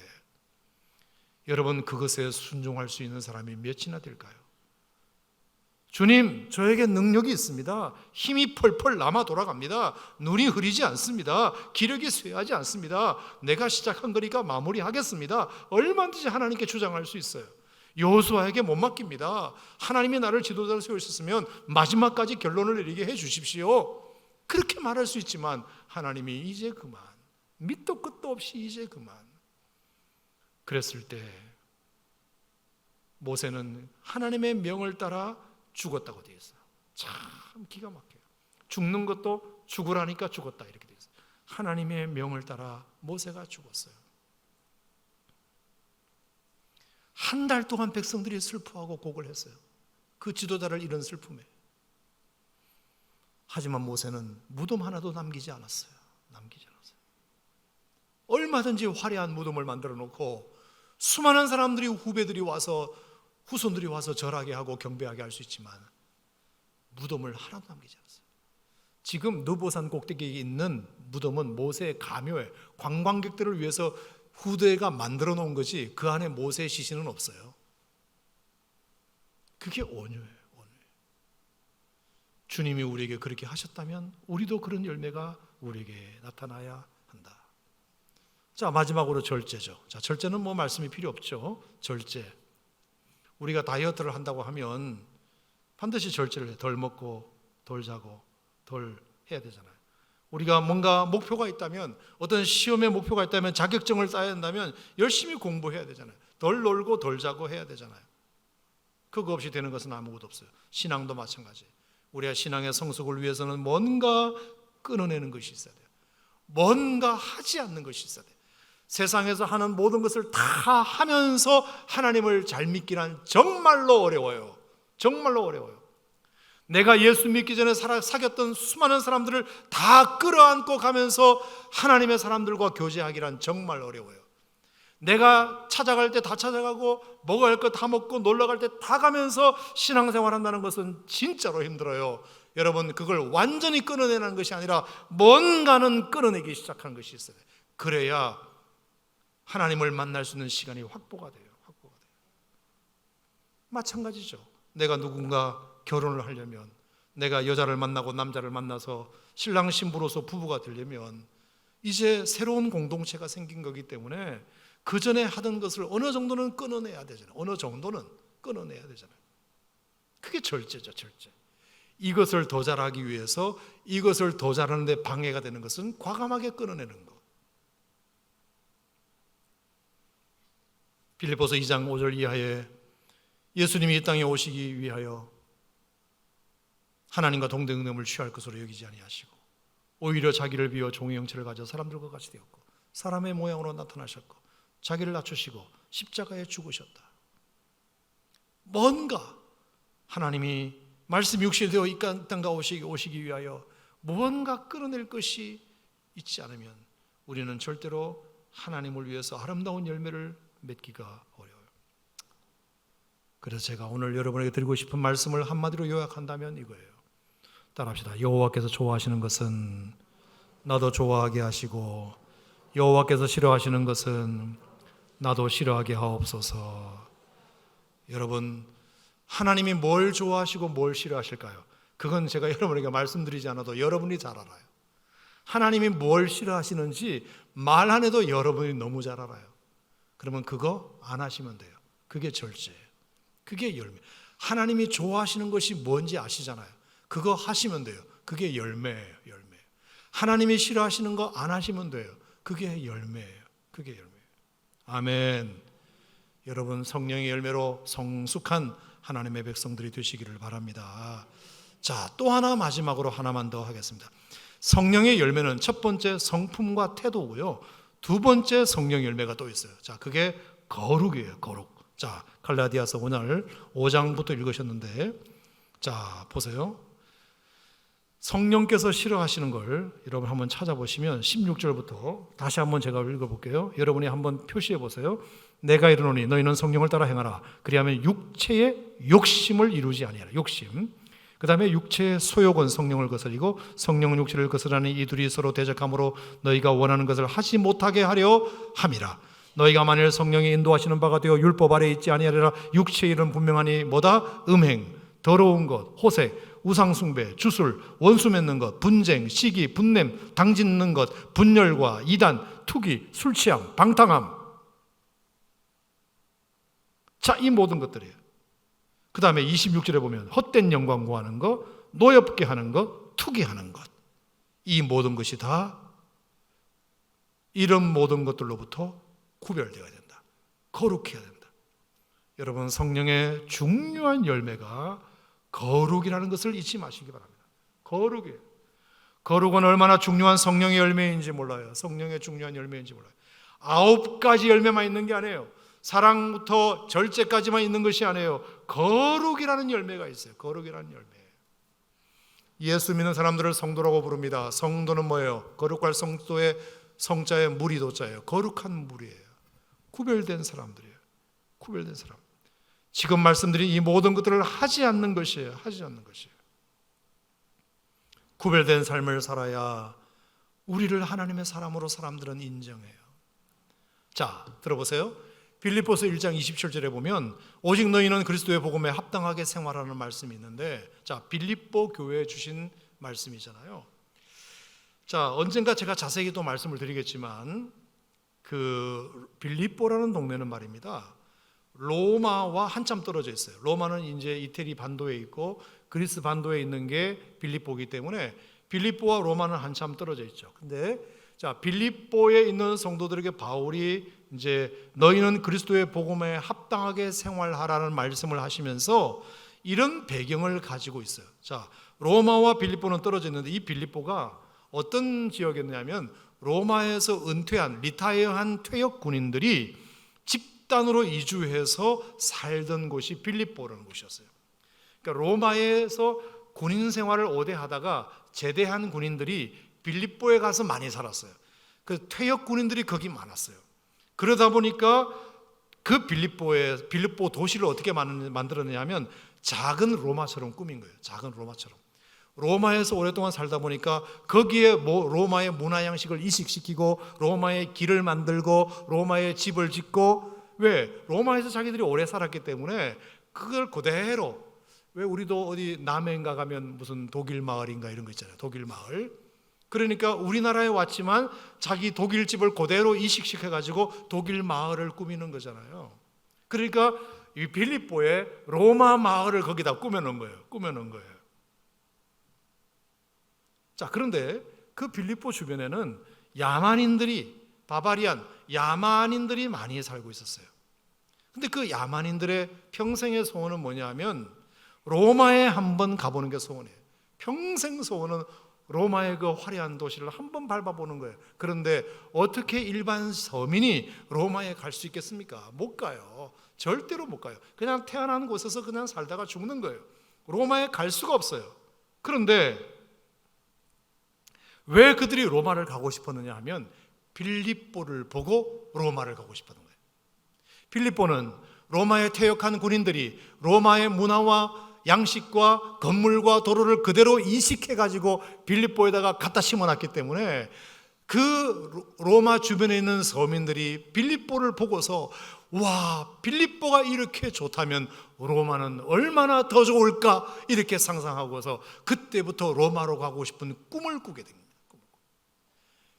여러분, 그것에 순종할 수 있는 사람이 몇이나 될까요? 주님, 저에게 능력이 있습니다. 힘이 펄펄 남아 돌아갑니다. 눈이 흐리지 않습니다. 기력이 쇠하지 않습니다. 내가 시작한 거니까 마무리하겠습니다. 얼마든지 하나님께 주장할 수 있어요. 여호수아에게 못 맡깁니다. 하나님이 나를 지도자로 세우셨으면 마지막까지 결론을 내리게 해 주십시오. 그렇게 말할 수 있지만 하나님이 이제 그만, 밑도 끝도 없이 이제 그만. 그랬을 때 모세는 하나님의 명을 따라 죽었다고 되어 있어요. 참 기가 막혀요. 죽는 것도 죽으라니까 죽었다 이렇게 되어 있어요. 하나님의 명을 따라 모세가 죽었어요. 한 달 동안 백성들이 슬퍼하고 곡을 했어요. 그 지도자를 잃은 슬픔에. 하지만 모세는 무덤 하나도 남기지 않았어요. 얼마든지 화려한 무덤을 만들어 놓고 수많은 사람들이, 후배들이 와서, 후손들이 와서 절하게 하고 경배하게 할 수 있지만 무덤을 하나도 남기지 않았어요. 지금 느보산 꼭대기에 있는 무덤은 모세의 가묘에 관광객들을 위해서 후대가 만들어 놓은 거지 그 안에 모세의 시신은 없어요. 그게 온유예요. 주님이 우리에게 그렇게 하셨다면 우리도 그런 열매가 우리에게 나타나야 한다. 자, 마지막으로 절제죠. 자, 절제는 뭐 말씀이 필요 없죠. 절제. 우리가 다이어트를 한다고 하면 반드시 절제를 해. 덜 먹고 덜 자고 덜 해야 되잖아요. 우리가 뭔가 목표가 있다면, 어떤 시험의 목표가 있다면, 자격증을 따야 한다면 열심히 공부해야 되잖아요. 덜 놀고 덜 자고 해야 되잖아요. 그거 없이 되는 것은 아무것도 없어요. 신앙도 마찬가지. 우리가 신앙의 성숙을 위해서는 뭔가 끊어내는 것이 있어야 돼요. 뭔가 하지 않는 것이 있어야 돼요. 세상에서 하는 모든 것을 다 하면서 하나님을 잘 믿기란 정말로 어려워요. 정말로 어려워요. 내가 예수 믿기 전에 사귀었던 수많은 사람들을 다 끌어안고 가면서 하나님의 사람들과 교제하기란 정말 어려워요. 내가 찾아갈 때 다 찾아가고 먹어야 할 거 다 먹고 놀러 갈 때 다 가면서 신앙생활 한다는 것은 진짜로 힘들어요. 여러분, 그걸 완전히 끊어내는 것이 아니라 뭔가는 끊어내기 시작하는 것이 있어요. 그래야 하나님을 만날 수 있는 시간이 확보가 돼요. 마찬가지죠. 내가 누군가 결혼을 하려면, 내가 여자를 만나고 남자를 만나서 신랑 신부로서 부부가 되려면 이제 새로운 공동체가 생긴 거기 때문에 그 전에 하던 것을 어느 정도는 끊어내야 되잖아요. 어느 정도는 끊어내야 되잖아요. 그게 절제죠, 절제. 이것을 더 잘하기 위해서 이것을 더 잘하는 데 방해가 되는 것은 과감하게 끊어내는 것. 빌립보서 2장 5절 이하에 예수님이 이 땅에 오시기 위하여 하나님과 동등됨을 취할 것으로 여기지 아니하시고 오히려 자기를 비워 종의 형체를 가져 사람들과 같이 되었고 사람의 모양으로 나타나셨고 자기를 낮추시고 십자가에 죽으셨다. 뭔가 하나님이 말씀 육신이 되어 이 땅가 오시기 위하여 무언가 끌어낼 것이 있지 않으면 우리는 절대로 하나님을 위해서 아름다운 열매를 맺기가 어려워요. 그래서 제가 오늘 여러분에게 드리고 싶은 말씀을 한마디로 요약한다면 이거예요. 따라합시다. 여호와께서 좋아하시는 것은 나도 좋아하게 하시고 여호와께서 싫어하시는 것은 나도 싫어하게 하옵소서. 여러분, 하나님이 뭘 좋아하시고 뭘 싫어하실까요? 그건 제가 여러분에게 말씀드리지 않아도 여러분이 잘 알아요. 하나님이 뭘 싫어하시는지 말 안 해도 여러분이 너무 잘 알아요. 그러면 그거 안 하시면 돼요. 그게 절제예요. 그게 열매. 하나님이 좋아하시는 것이 뭔지 아시잖아요. 그거 하시면 돼요. 그게 열매예요. 열매. 하나님이 싫어하시는 거 안 하시면 돼요. 그게 열매예요. 그게 열매예요. 아멘. 여러분, 성령의 열매로 성숙한 하나님의 백성들이 되시기를 바랍니다. 자, 또 하나 마지막으로 하나만 더 하겠습니다. 성령의 열매는 첫 번째 성품과 태도고요. 두 번째 성령 열매가 또 있어요. 자, 그게 거룩이에요. 거룩. 자, 갈라디아서 오늘 5장부터 읽으셨는데, 자, 보세요. 성령께서 싫어하시는 걸 여러분 한번 찾아보시면 16절부터 다시 한번 제가 읽어볼게요. 여러분이 한번 표시해 보세요. 내가 이르노니 너희는 성령을 따라 행하라. 그리하면 육체의 욕심을 이루지 아니하라. 욕심. 그 다음에 육체의 소욕은 성령을 거스리고 성령은 육체를 거스르니 이 둘이 서로 대적함으로 너희가 원하는 것을 하지 못하게 하려 함이라. 너희가 만일 성령이 인도하시는 바가 되어 율법 아래 있지 아니하리라. 육체의 일은 분명하니 뭐다? 음행, 더러운 것, 호색, 우상숭배, 주술, 원수 맺는 것, 분쟁, 시기, 분냄, 당짓는 것, 분열과 이단, 투기, 술취함, 방탕함. 자, 이 모든 것들이에요. 그 다음에 26절에 보면 헛된 영광 구하는 것, 노엽게 하는 것, 투기하는 것. 이 모든 것이 다 이런 모든 것들로부터 구별되어야 된다. 거룩해야 된다. 여러분, 성령의 중요한 열매가 거룩이라는 것을 잊지 마시기 바랍니다. 거룩이에요. 거룩은 얼마나 중요한 성령의 열매인지 몰라요. 성령의 중요한 열매인지 몰라요. 9가지 열매만 있는 게 아니에요. 사랑부터 절제까지만 있는 것이 아니에요. 거룩이라는 열매가 있어요. 거룩이라는 열매. 예수 믿는 사람들을 성도라고 부릅니다. 성도는 뭐예요? 거룩할 성도의 성자의 무리도자예요. 거룩한 무리예요. 구별된 사람들이에요. 구별된 사람. 지금 말씀드린 이 모든 것들을 하지 않는 것이에요. 하지 않는 것이에요. 구별된 삶을 살아야 우리를 하나님의 사람으로 사람들은 인정해요. 자, 들어보세요. 빌립보서 1장 27절에 보면 오직 너희는 그리스도의 복음에 합당하게 생활하는 말씀이 있는데, 자, 빌립보 교회에 주신 말씀이잖아요. 자, 언젠가 제가 자세히 또 말씀을 드리겠지만 그 빌립보라는 동네는 말입니다. 로마와 한참 떨어져 있어요. 로마는 이제 이태리 반도에 있고 그리스 반도에 있는 게 빌립보이기 때문에 빌립보와 로마는 한참 떨어져 있죠. 근데 자, 빌립보에 있는 성도들에게 바울이 이제 너희는 그리스도의 복음에 합당하게 생활하라는 말씀을 하시면서 이런 배경을 가지고 있어요. 자, 로마와 빌립보는 떨어져 있는데 이 빌립보가 어떤 지역이었냐면 로마에서 은퇴한 리타이어한 퇴역 군인들이 집단으로 이주해서 살던 곳이 빌립보라는 곳이었어요. 그러니까 로마에서 군인 생활을 오래 하다가 제대한 군인들이 빌립보에 가서 많이 살았어요. 그 퇴역 군인들이 거기 많았어요. 그러다 보니까 그 빌립보 도시를 어떻게 만들었냐면 작은 로마처럼 꾸민 거예요. 작은 로마처럼. 로마에서 오랫동안 살다 보니까 거기에 로마의 문화 양식을 이식시키고 로마의 길을 만들고 로마의 집을 짓고, 왜? 로마에서 자기들이 오래 살았기 때문에 그걸 그대로, 왜 우리도 어디 남해인가 가면 무슨 독일 마을인가 이런 거 있잖아요. 독일 마을. 그러니까 우리나라에 왔지만 자기 독일 집을 그대로 이식시켜가지고 독일 마을을 꾸미는 거잖아요. 그러니까 이 빌립보에 로마 마을을 거기다 꾸며놓은 거예요. 꾸며놓은 거예요. 자, 그런데 그 빌립보 주변에는 야만인들이, 바바리안 야만인들이 많이 살고 있었어요. 근데 그 야만인들의 평생의 소원은 뭐냐면 로마에 한번 가보는 게 소원이에요. 평생 소원은 로마의 그 화려한 도시를 한번 밟아보는 거예요. 그런데 어떻게 일반 서민이 로마에 갈 수 있겠습니까? 못 가요. 절대로 못 가요. 그냥 태어난 곳에서 그냥 살다가 죽는 거예요. 로마에 갈 수가 없어요. 그런데 왜 그들이 로마를 가고 싶었느냐 하면 빌립보를 보고 로마를 가고 싶었던 거예요. 빌립보는 로마에 퇴역한 군인들이 로마의 문화와 양식과 건물과 도로를 그대로 이식해가지고 빌립보에다가 갖다 심어놨기 때문에 그 로마 주변에 있는 서민들이 빌립보를 보고서 와, 빌립보가 이렇게 좋다면 로마는 얼마나 더 좋을까 이렇게 상상하고서 그때부터 로마로 가고 싶은 꿈을 꾸게 됩니다.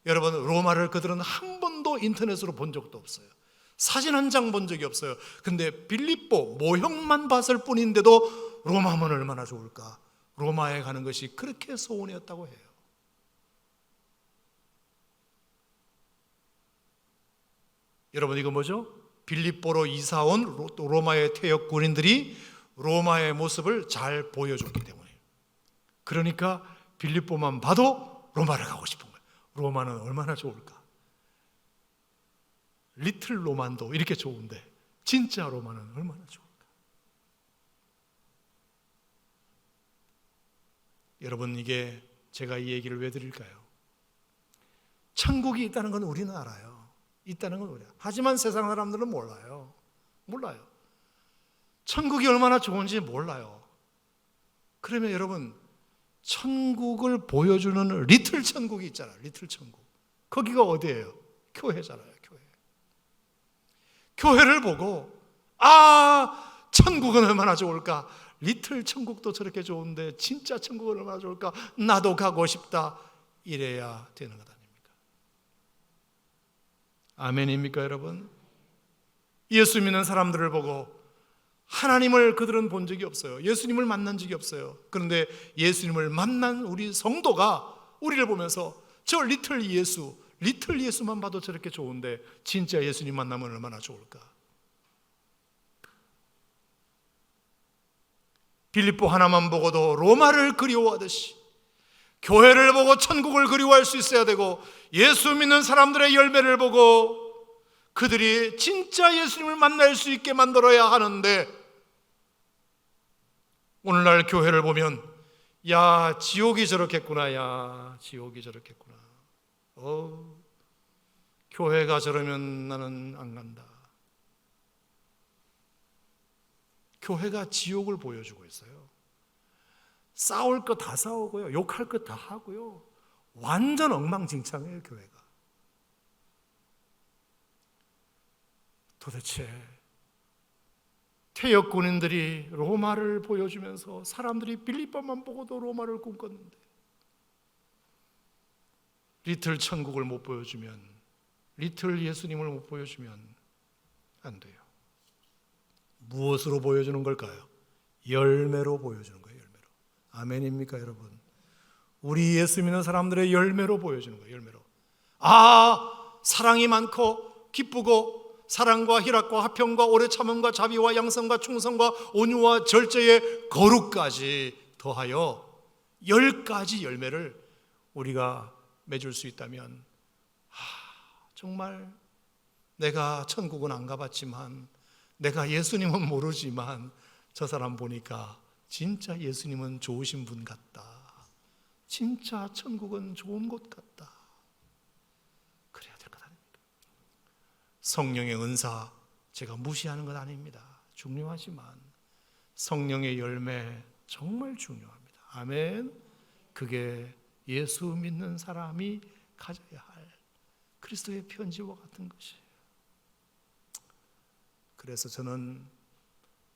여러분, 로마를 그들은 한 번도 인터넷으로 본 적도 없어요. 사진 한 장 본 적이 없어요. 근데 빌립보 모형만 봤을 뿐인데도 로마면 얼마나 좋을까? 로마에 가는 것이 그렇게 소원이었다고 해요. 여러분, 이거 뭐죠? 빌립보로 이사온 로마의 퇴역 군인들이 로마의 모습을 잘 보여줬기 때문에, 그러니까 빌립보만 봐도 로마를 가고 싶은 거예요. 로마는 얼마나 좋을까? 리틀 로만도 이렇게 좋은데 진짜 로마는 얼마나 좋을까? 여러분, 이게 제가 이 얘기를 왜 드릴까요? 천국이 있다는 건 우리는 알아요. 있다는 건 우리야. 하지만 세상 사람들은 몰라요. 천국이 얼마나 좋은지 몰라요. 그러면 여러분, 천국을 보여주는 리틀 천국이 있잖아요. 리틀 천국. 거기가 어디예요? 교회잖아요. 교회를 보고 천국은 얼마나 좋을까? 리틀 천국도 저렇게 좋은데 진짜 천국은 얼마나 좋을까? 나도 가고 싶다. 이래야 되는 것 아닙니까? 아멘입니까, 여러분? 예수 믿는 사람들을 보고 하나님을 그들은 본 적이 없어요. 예수님을 만난 적이 없어요. 그런데 예수님을 만난 우리 성도가 우리를 보면서 저 리틀 예수만 봐도 저렇게 좋은데 진짜 예수님 만나면 얼마나 좋을까? 빌립보 하나만 보고도 로마를 그리워하듯이 교회를 보고 천국을 그리워할 수 있어야 되고, 예수 믿는 사람들의 열매를 보고 그들이 진짜 예수님을 만날 수 있게 만들어야 하는데, 오늘날 교회를 보면 야, 지옥이 저렇겠구나. 야, 지옥이 저렇겠구나. 교회가 저러면 나는 안 간다. 교회가 지옥을 보여주고 있어요. 싸울 거 다 싸우고요, 욕할 거 다 하고요, 완전 엉망진창이에요, 교회가. 도대체 퇴역 군인들이 로마를 보여주면서 사람들이 빌립보만 보고도 로마를 꿈꿨는데, 리틀 천국을 못 보여주면, 리틀 예수님을 못 보여주면 안 돼요. 무엇으로 보여주는 걸까요? 열매로 보여주는 거예요. 열매로. 아멘입니까, 여러분? 우리 예수 믿는 사람들의 열매로 보여주는 거예요. 열매로. 사랑이 많고 기쁘고 사랑과 희락과 화평과 오래 참음과 자비와 양성과 충성과 온유와 절제의 거룩까지 더하여 10가지 열매를 우리가 맺을 수 있다면, 정말 내가 천국은 안 가봤지만, 내가 예수님은 모르지만 저 사람 보니까 진짜 예수님은 좋으신 분 같다. 진짜 천국은 좋은 곳 같다. 그래야 될 것 아닙니까? 성령의 은사, 제가 무시하는 건 아닙니다. 중요하지만 성령의 열매 정말 중요합니다. 아멘. 그게 예수 믿는 사람이 가져야 할 그리스도의 편지와 같은 것이에요. 그래서 저는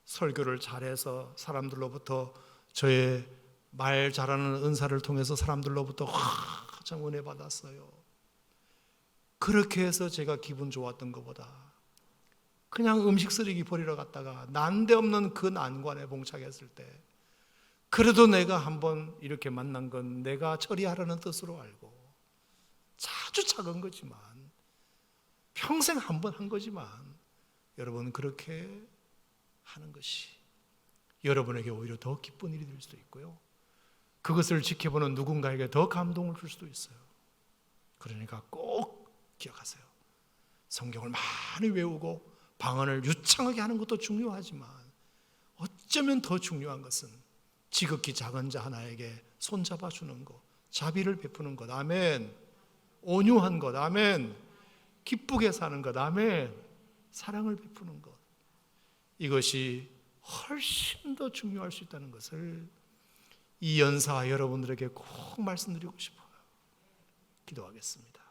설교를 잘해서 사람들로부터, 저의 말 잘하는 은사를 통해서 사람들로부터 참 은혜 받았어요. 그렇게 해서 제가 기분 좋았던 것보다 그냥 음식 쓰레기 버리러 갔다가 난데없는 그 난관에 봉착했을 때 그래도 내가 한번 이렇게 만난 건 내가 처리하라는 뜻으로 알고, 아주 작은 거지만 평생 한 번 한 거지만 여러분, 그렇게 하는 것이 여러분에게 오히려 더 기쁜 일이 될 수도 있고요, 그것을 지켜보는 누군가에게 더 감동을 줄 수도 있어요. 그러니까 꼭 기억하세요. 성경을 많이 외우고 방언을 유창하게 하는 것도 중요하지만 어쩌면 더 중요한 것은 지극히 작은 자 하나에게 손잡아주는 것, 자비를 베푸는 것, 아멘, 온유한 것, 아멘, 기쁘게 사는 것, 아멘, 사랑을 베푸는 것, 이것이 훨씬 더 중요할 수 있다는 것을 이 연사와 여러분들에게 꼭 말씀드리고 싶어요. 기도하겠습니다.